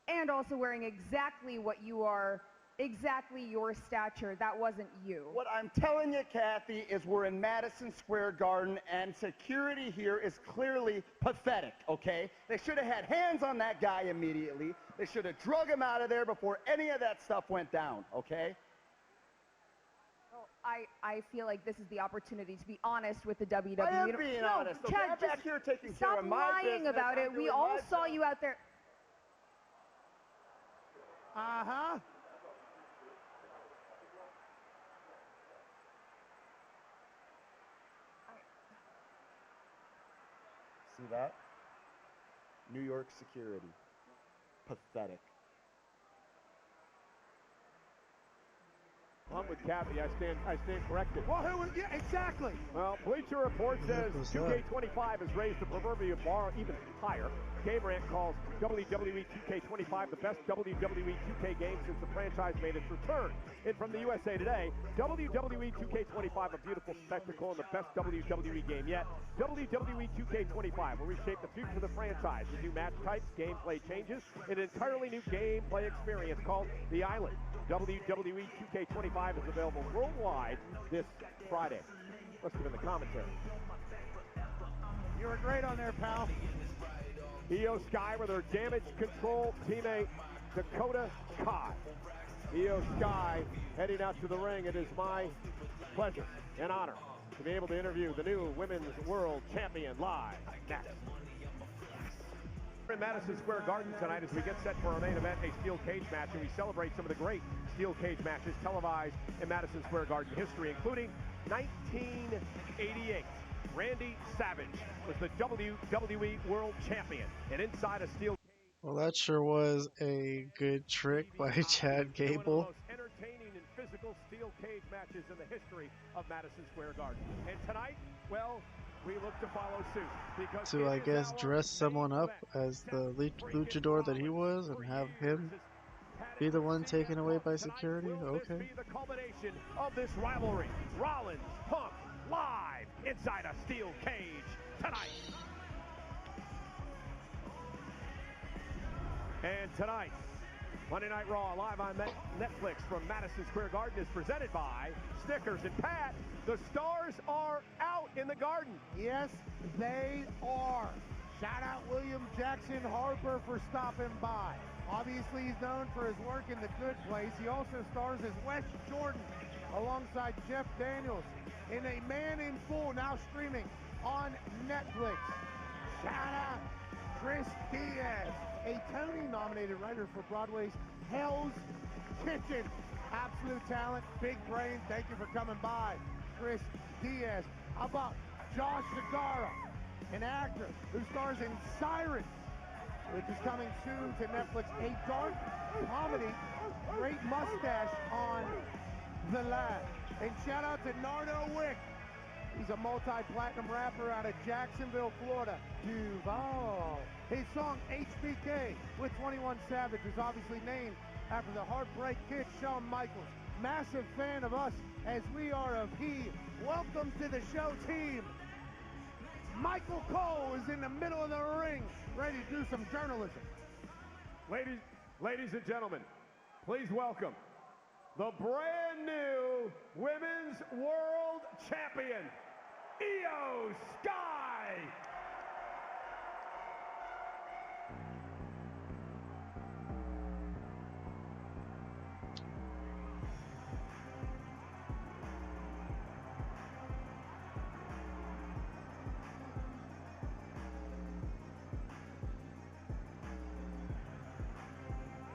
[SPEAKER 5] and also wearing exactly what you are, exactly your stature, that wasn't you.
[SPEAKER 21] What I'm telling you, Kathy, is we're in Madison Square Garden, and security here is clearly pathetic, okay? They should have had hands on that guy immediately. They should have drug him out of there before any of that stuff went down, okay?
[SPEAKER 5] Well, I feel like this is the opportunity to be honest with the WWE.
[SPEAKER 21] I am being honest. Okay?
[SPEAKER 5] Chad,
[SPEAKER 21] I'm back here taking care
[SPEAKER 5] stop
[SPEAKER 21] of my
[SPEAKER 5] lying
[SPEAKER 21] business.
[SPEAKER 5] about it.
[SPEAKER 21] I'm
[SPEAKER 5] We
[SPEAKER 21] doing
[SPEAKER 5] all
[SPEAKER 21] my
[SPEAKER 5] saw
[SPEAKER 21] job.
[SPEAKER 5] you out there.
[SPEAKER 1] Uh-huh.
[SPEAKER 21] See that? New York security. Pathetic.
[SPEAKER 2] I'm with Kathy. I stand corrected.
[SPEAKER 1] Well, yeah, exactly.
[SPEAKER 2] Well, Bleacher Report says 2K25 has raised the proverbial bar even higher. Gamerant calls WWE 2K25 the best WWE 2K game since the franchise made its return. And from the USA Today, WWE 2K25 a beautiful spectacle and the best WWE game yet. WWE 2K25 will reshape the future of the franchise with new match types, gameplay changes, and an entirely new gameplay experience called The Island. WWE 2K25 is available worldwide this Friday. Let's give him the commentary.
[SPEAKER 1] You were great on there, pal.
[SPEAKER 2] Io Sky with her damage control teammate, Dakota Kai. Io Sky heading out to the ring. It is my pleasure and honor to be able to interview the new Women's World Champion live next. We're in Madison Square Garden tonight as we get set for our main event, a steel cage match, and we celebrate some of the great steel cage matches televised in Madison Square Garden history, including 1988. Randy Savage was the WWE World Champion, and inside a steel cage.
[SPEAKER 9] Well, that sure was a good trick by Chad Gable.
[SPEAKER 2] One of the most entertaining and physical steel cage matches in the history of Madison Square Garden. And tonight, well, we look to follow suit because
[SPEAKER 9] To, I guess, dress someone up as the luchador that he was and have him be the one taken away by security? Okay.
[SPEAKER 2] Be the culmination of this rivalry. Rollins, Punk, live inside a steel cage tonight. And tonight, Monday Night Raw live on Netflix from Madison Square Garden is presented by Snickers. And Pat, the stars are out in the Garden.
[SPEAKER 1] Yes, they are. Shout out William Jackson Harper for stopping by. Obviously, he's known for his work in The Good Place. He also stars as Wes Jordan alongside Jeff Daniels in A Man in Full, now streaming on Netflix. Shout out Chris Diaz, a Tony-nominated writer for Broadway's Hell's Kitchen. Absolute talent, big brain. Thank you for coming by, Chris Diaz. How about Josh Segarra, an actor who stars in Sirens? which is coming soon to Netflix. A dark comedy, great mustache on the lad. And shout out to Nardo Wick. He's a multi-platinum rapper out of Jacksonville, Florida. Duval. His song HBK with 21 Savage is obviously named after the Heartbreak Kid, Shawn Michaels. Massive fan of us as we are of he. Welcome to the show, team. Michael Cole is in the middle of the ring, ready to do some journalism.
[SPEAKER 2] Ladies and gentlemen, please welcome the brand new Women's World Champion, Io Sky.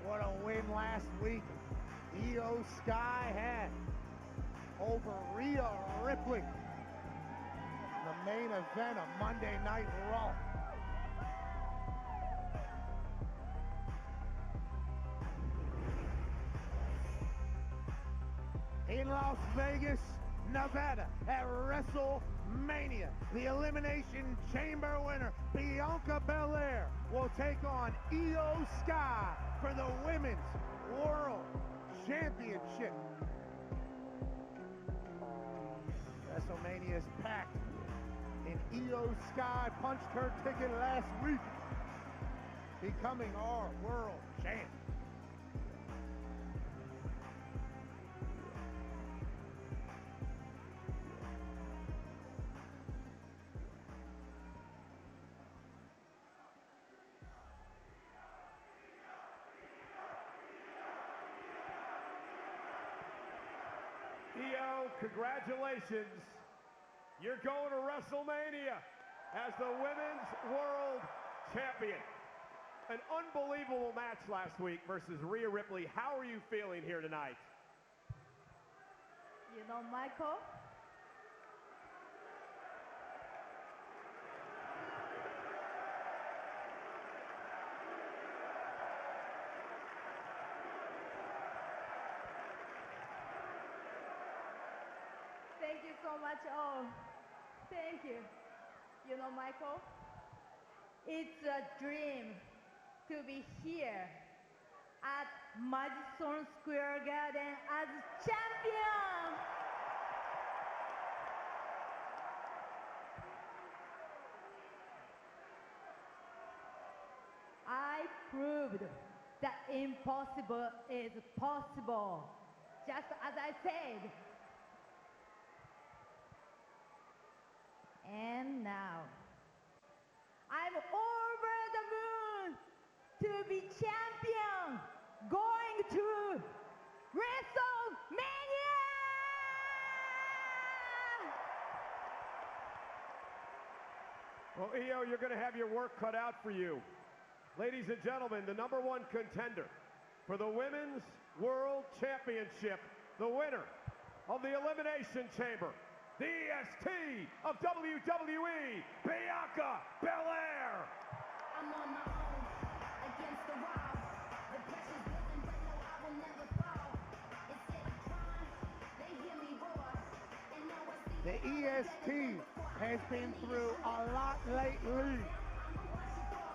[SPEAKER 1] What a win last week Io Sky had over Rhea Ripley. The main event of Monday Night Raw. In Las Vegas, Nevada, at WrestleMania, the Elimination Chamber winner, Bianca Belair, will take on Io Sky for the Women's World Championship. WrestleMania is packed, and Io Sky punched her ticket last week, becoming our world champ.
[SPEAKER 2] Io, congratulations. You're going to WrestleMania as the Women's World Champion. An unbelievable match last week versus Rhea Ripley. How are you feeling here tonight?
[SPEAKER 6] You know, Michael, thank you so much. Oh, thank you. You know, Michael, it's a dream to be here at Madison Square Garden as champion. I proved that impossible is possible, just as I said. And now, I'm over the moon to be champion, going to WrestleMania!
[SPEAKER 2] Well, Io, you're going to have your work cut out for you. Ladies and gentlemen, the #1 contender for the Women's World Championship, the winner of the Elimination Chamber, the EST of WWE, Bianca Belair.
[SPEAKER 22] I'm on my own, against the wall. The pressure's building, but no, I will never fall. Instead of crying, they hear me roar. And now I see
[SPEAKER 1] The EST has been through a lot lately,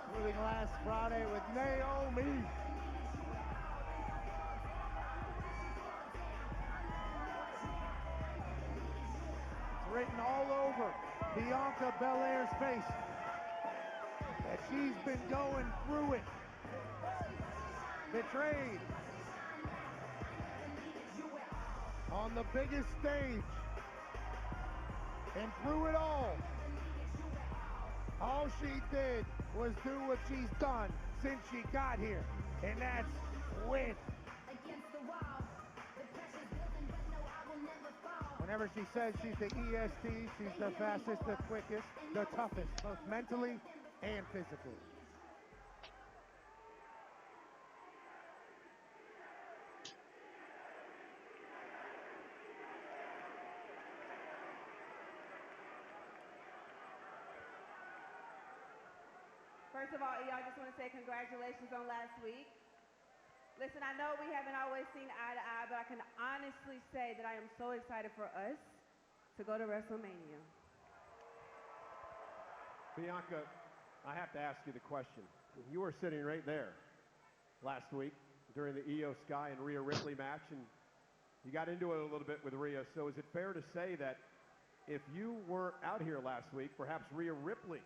[SPEAKER 1] including last Friday with Naomi. It's written all over Bianca Belair's face that she's been going through it. Betrayed on the biggest stage. And through it all she did was do what she's done since she got here, and that's win. Whenever she says she's the EST, she's the fastest, the quickest, the toughest, both mentally and physically.
[SPEAKER 7] first of all, I just want to say congratulations on last week. Listen, I know we haven't always seen eye to eye, but I can honestly say that I am so excited for us to go to WrestleMania.
[SPEAKER 2] Bianca, I have to ask you the question. You were sitting right there last week during the Io Sky and Rhea Ripley match, and you got into it a little bit with Rhea. So is it fair to say that if you weren't out here last week, perhaps Rhea Ripley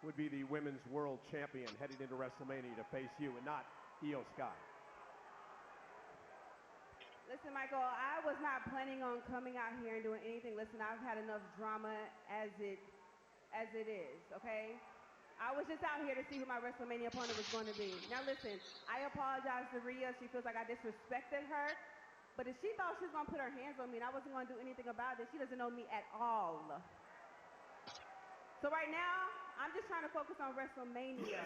[SPEAKER 2] would be the women's world champion heading into WrestleMania to face you and not Io Sky?
[SPEAKER 7] Listen, Michael, I was not planning on coming out here and doing anything. Listen, I've had enough drama as it is, okay? I was just out here to see who my WrestleMania opponent was going to be. Now listen, I apologize to Rhea. She feels like I disrespected her. But if she thought she was going to put her hands on me and I wasn't going to do anything about it, she doesn't know me at all. So right now, I'm just trying to focus on WrestleMania.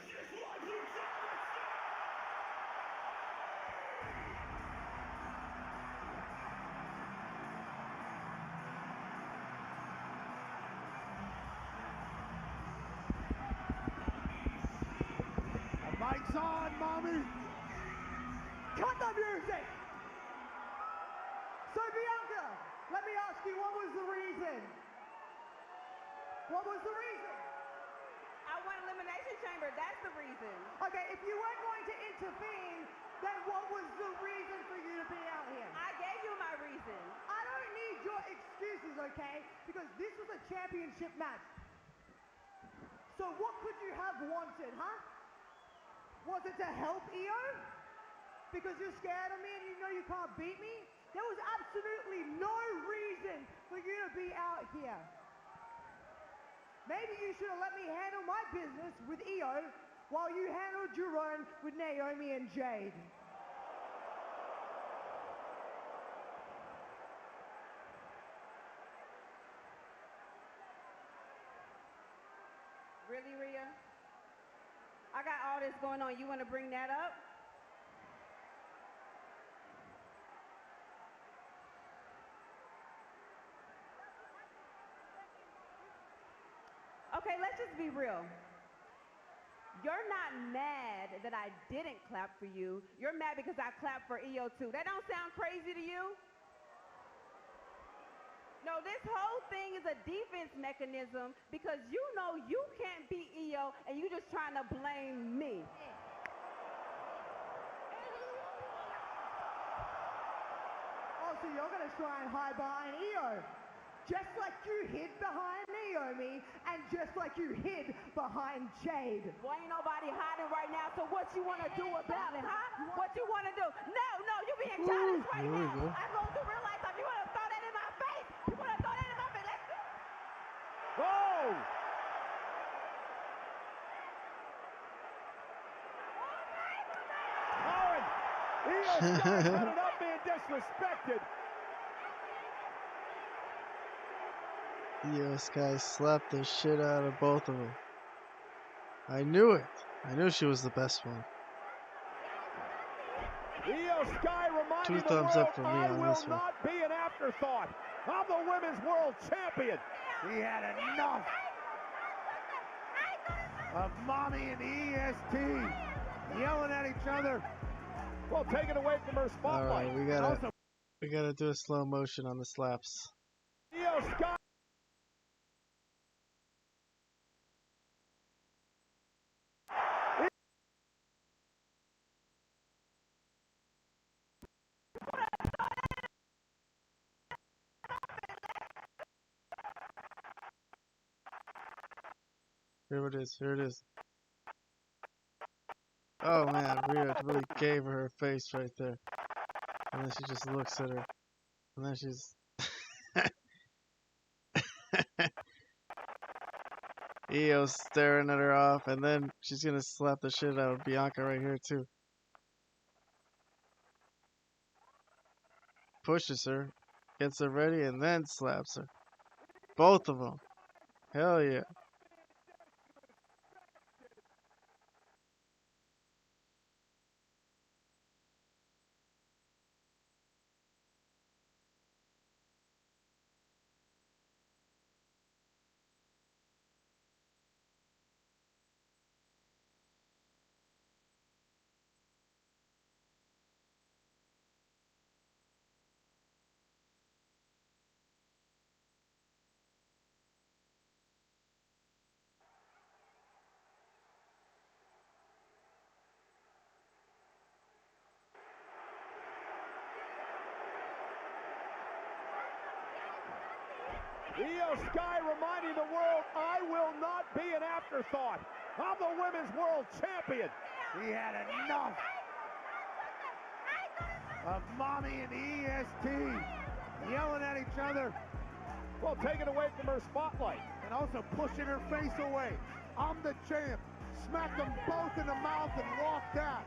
[SPEAKER 1] Mike's on, mommy.
[SPEAKER 4] Cut the music. So Bianca, let me ask you, what was the reason? What was the reason?
[SPEAKER 7] I won Elimination Chamber. That's the reason.
[SPEAKER 4] Okay, if you weren't going to intervene, then what was the reason for you to be out here?
[SPEAKER 7] I gave you my reason.
[SPEAKER 4] I don't need your excuses, okay? Because this was a championship match. So what could you have wanted, huh? Was it to help Io? Because you're scared of me and you know you can't beat me? There was absolutely no reason for you to be out here. Maybe you should have let me handle my business with Io while you handled your own with Naomi and Jade.
[SPEAKER 7] Really, Rhea? I got all this going on. You want to bring that up? Okay, let's just be real. You're not mad that I didn't clap for you. You're mad because I clapped for Io too. That don't sound crazy to you? No, this whole thing is a defense mechanism because you know you can't beat Io and you just trying to blame me.
[SPEAKER 4] Oh, so you're going to try and hide behind Io. Just like you hid behind Naomi and just like you hid behind Jade.
[SPEAKER 7] Well, ain't nobody hiding right now, so what you want to do about it, huh? What you want to do? No, you being childish right now. I'm going through real life stuff. You want to throw that in my face? You want to throw that in my face? Let's go.
[SPEAKER 2] Oh! Owen! Io Sky's had enough being disrespected.
[SPEAKER 9] Io Sky slapped the shit out of both of them. I knew it. I knew she was the best one.
[SPEAKER 2] Io Sky reminding
[SPEAKER 9] 2 thumbs
[SPEAKER 2] the world,
[SPEAKER 9] up for me
[SPEAKER 2] I
[SPEAKER 9] on
[SPEAKER 2] will
[SPEAKER 9] this one.
[SPEAKER 2] not be an afterthought. I'm the women's world champion.
[SPEAKER 1] He had enough of mommy and EST yelling at each other.
[SPEAKER 2] Well, take it away from her spotlight.
[SPEAKER 9] Alright, we gotta do a slow motion on the slaps.
[SPEAKER 2] Io Sky.
[SPEAKER 9] Here it is, here it is. Oh man, Rhea really gave her her face right there. And then she just looks at her. And then she's... Io's staring at her off, and then she's gonna slap the shit out of Bianca right here too. Pushes her, gets her ready, and then slaps her. Both of them. Hell yeah.
[SPEAKER 2] Io Sky reminding the world, I will not be an afterthought. I'm the women's world champion.
[SPEAKER 1] He had enough of Mommy and EST yelling at each other.
[SPEAKER 2] Well, taking away from her spotlight.
[SPEAKER 1] And also pushing her face away. I'm the champ. Smacked them both in the mouth and walked out.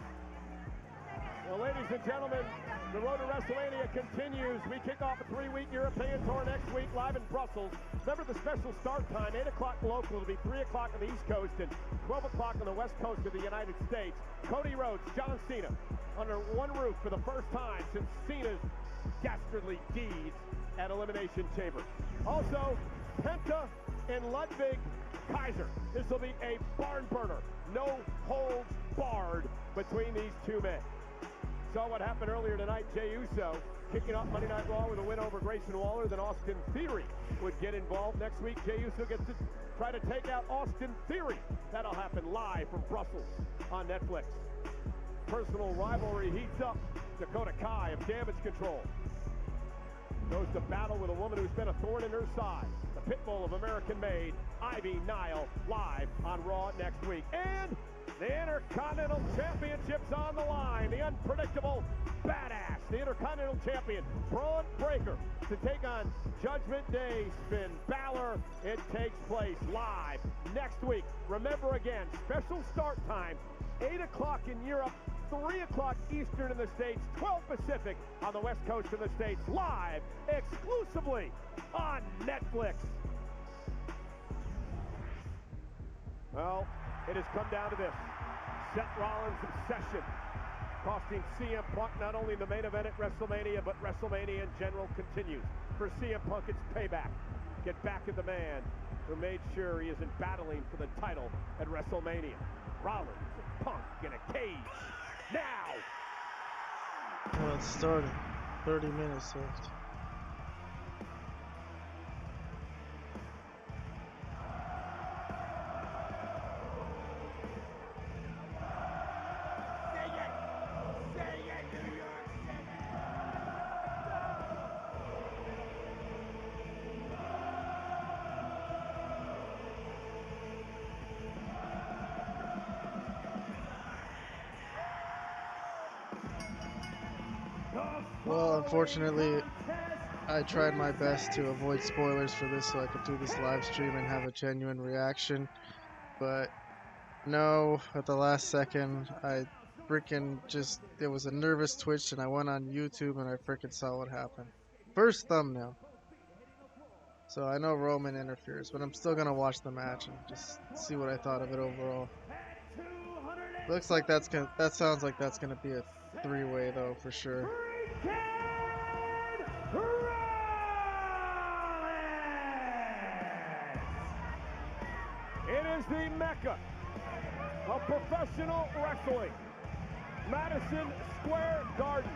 [SPEAKER 2] Well, ladies and gentlemen, the road to WrestleMania continues. We kick off a 3-week European tour next week live in Brussels. Remember the special start time, 8 o'clock local. It'll be 3 o'clock on the East Coast and 12 o'clock on the West Coast of the United States. Cody Rhodes, John Cena, under one roof for the first time since Cena's dastardly deeds at Elimination Chamber. Also, Penta and Ludwig Kaiser. This will be a barn burner. No holds barred between these two men. Saw what happened earlier tonight. Jey Uso kicking off Monday Night Raw with a win over Grayson Waller. Then Austin Theory would get involved. Next week, Jey Uso gets to try to take out Austin Theory. That'll happen live from Brussels on Netflix. Personal rivalry heats up. Dakota Kai of Damage Control goes to battle with a woman who's been a thorn in her side. The Pitbull of American Made, Ivy Nile, live on Raw next week. And the Intercontinental Championship's on the line. The unpredictable badass, the Intercontinental Champion, Braun Breaker, to take on Judgment Day's Finn Balor. It takes place live next week. Remember again, special start time, 8 o'clock in Europe, 3 o'clock Eastern in the States, 12 Pacific on the West Coast of the States, live exclusively on Netflix. Well, it has come down to this. Seth Rollins' obsession costing CM Punk not only the main event at WrestleMania, but WrestleMania in general continues. For CM Punk, it's payback. Get back at the man who made sure he isn't battling for the title at WrestleMania. Rollins and Punk in a cage. Now!
[SPEAKER 9] Well, it started. 30 minutes left. Well, unfortunately, I tried my best to avoid spoilers for this so I could do this live stream and have a genuine reaction. But no, at the last second, I freaking just, it was a nervous twitch and I went on YouTube and I freaking saw what happened. First thumbnail. So I know Roman interferes, but I'm still going to watch the match and just see what I thought of it overall. Looks like that sounds like that's going to be a three-way though, for sure.
[SPEAKER 2] It is the Mecca of professional wrestling. Madison Square Garden.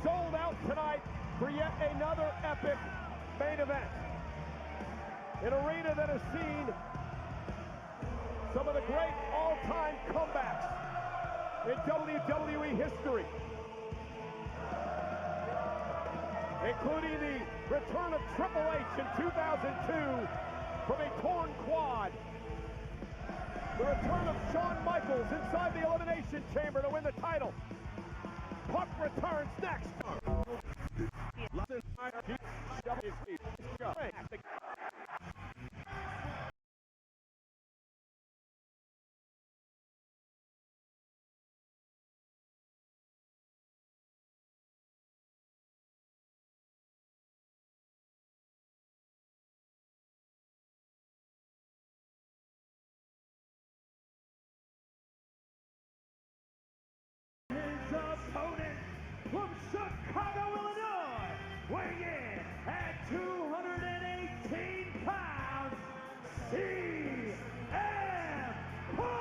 [SPEAKER 2] Sold out tonight for yet another epic main event. An arena that has seen some of the great all-time comebacks in WWE history, including the return of Triple H in 2002 from a torn quad, the return of Shawn Michaels inside the Elimination Chamber to win the title. Punk returns next.
[SPEAKER 3] Opponent from Chicago, Illinois, weighing in at 218 pounds, CM Punk!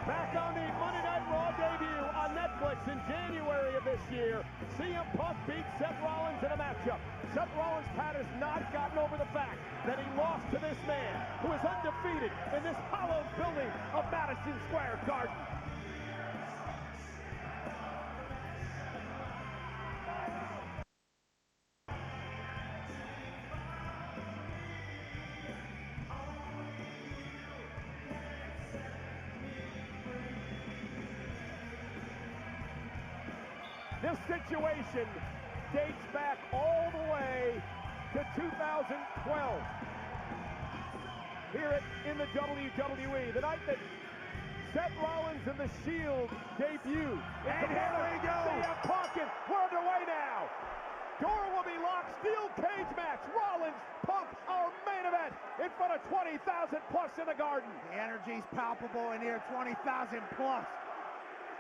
[SPEAKER 2] Back on the Monday Night Raw debut on Netflix in January of this year, CM Punk beat Seth Rollins in a matchup. Seth Rollins' Pat has not gotten over the fact that he lost to this man who is undefeated in this hallowed building of Madison Square Garden. This situation dates back all the way to 2012. Here in the WWE, the night that Seth Rollins and the Shield debuted.
[SPEAKER 1] And here we go.
[SPEAKER 2] CM Punk, and we're underway now. Door will be locked. Steel cage match. Rollins, Punk, our main event in front of 20,000 plus in the Garden.
[SPEAKER 1] The energy's palpable in here, 20,000 plus.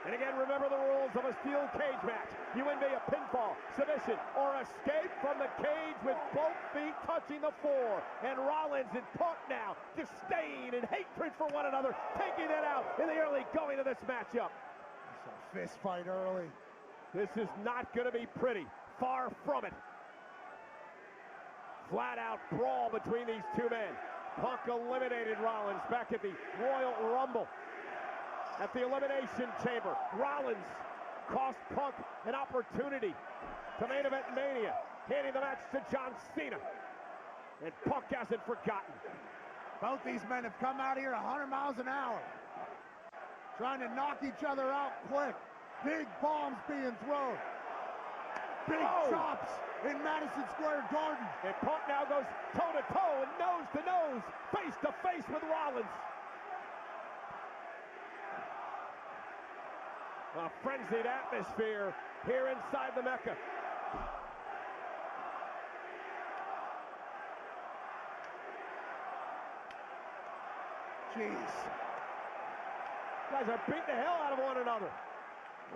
[SPEAKER 2] And again, remember the rules of a steel cage match. You win via pinfall, submission, or escape from the cage with both feet touching the floor. And Rollins and Punk now disdain and hatred for one another, taking that out in the early going of this matchup.
[SPEAKER 1] It's a fist fight early.
[SPEAKER 2] This is not going to be pretty. Far from it. Flat out brawl between these two men. Punk eliminated Rollins back at the Royal Rumble. At the Elimination Chamber, Rollins cost Punk an opportunity to main event Mania, handing the match to John Cena. And Punk hasn't forgotten.
[SPEAKER 1] Both these men have come out here 100 miles an hour, trying to knock each other out quick. Big bombs being thrown. Big chops in Madison Square Garden.
[SPEAKER 2] And Punk now goes toe-to-toe and nose-to-nose, face-to-face with Rollins. A frenzied atmosphere here inside the Mecca.
[SPEAKER 1] Jeez.
[SPEAKER 2] Guys are beating the hell out of one another.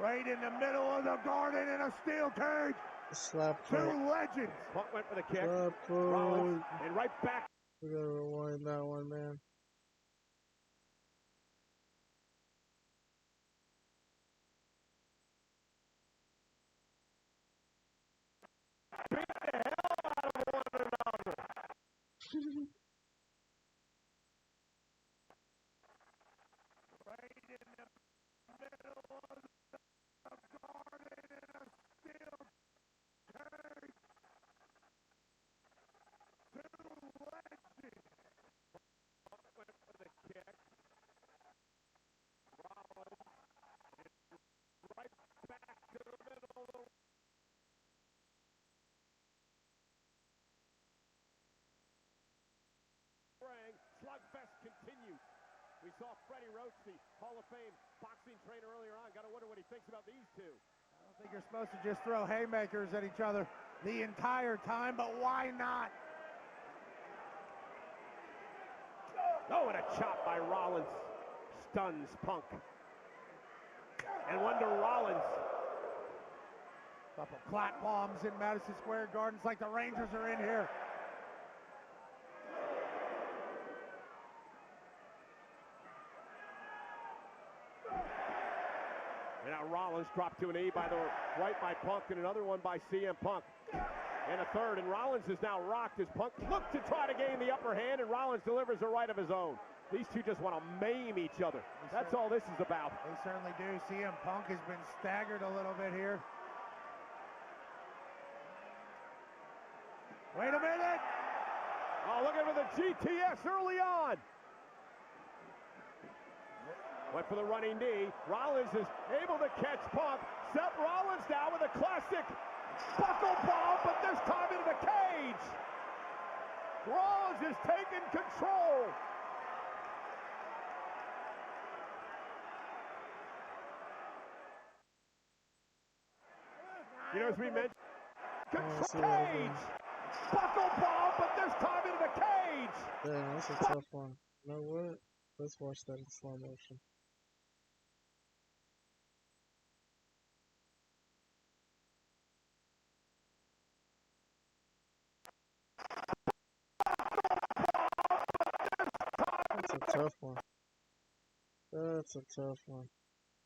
[SPEAKER 1] Right in the middle of the Garden in a steel cage.
[SPEAKER 9] Slap
[SPEAKER 1] Two legends.
[SPEAKER 2] Punk went for the kick.
[SPEAKER 9] Slap
[SPEAKER 2] Rollins, and right back.
[SPEAKER 9] We gotta rewind that one, man.
[SPEAKER 2] Beat the hell out of one another.
[SPEAKER 1] Right in the middle of the Garden in a steel cage. Two legends.
[SPEAKER 2] Punk went for the kick. Rollins is right back to the middle of the ring. Slugfest continues. We saw Freddie Roach, the Hall of Fame boxing trainer earlier on. Got to wonder what he thinks about these two.
[SPEAKER 1] I don't think you're supposed to just throw haymakers at each other the entire time, but why not?
[SPEAKER 2] Oh, and a chop by Rollins. Stuns Punk. And one to Rollins.
[SPEAKER 1] Couple clap bombs in Madison Square Garden. It's like the Rangers are in here.
[SPEAKER 2] And now Rollins dropped to a knee right by Punk, and another one by CM Punk. And a third, and Rollins is now rocked as Punk looks to try to gain the upper hand, and Rollins delivers a right of his own. These two just want to maim each other. That's all this is about.
[SPEAKER 1] They certainly do. CM Punk has been staggered a little bit here. Wait a minute.
[SPEAKER 2] Oh, looking for the GTS early on. Went for the running knee. Rollins is able to catch Punk. Seth Rollins now with a classic buckle bomb, but this time into the cage. Rollins is taking control. You know, as we mentioned, control cage. Buckle bomb, but this time into the cage.
[SPEAKER 9] Damn, that's a tough one. You know what? Let's watch that in slow motion. That's a tough one. That's a tough one.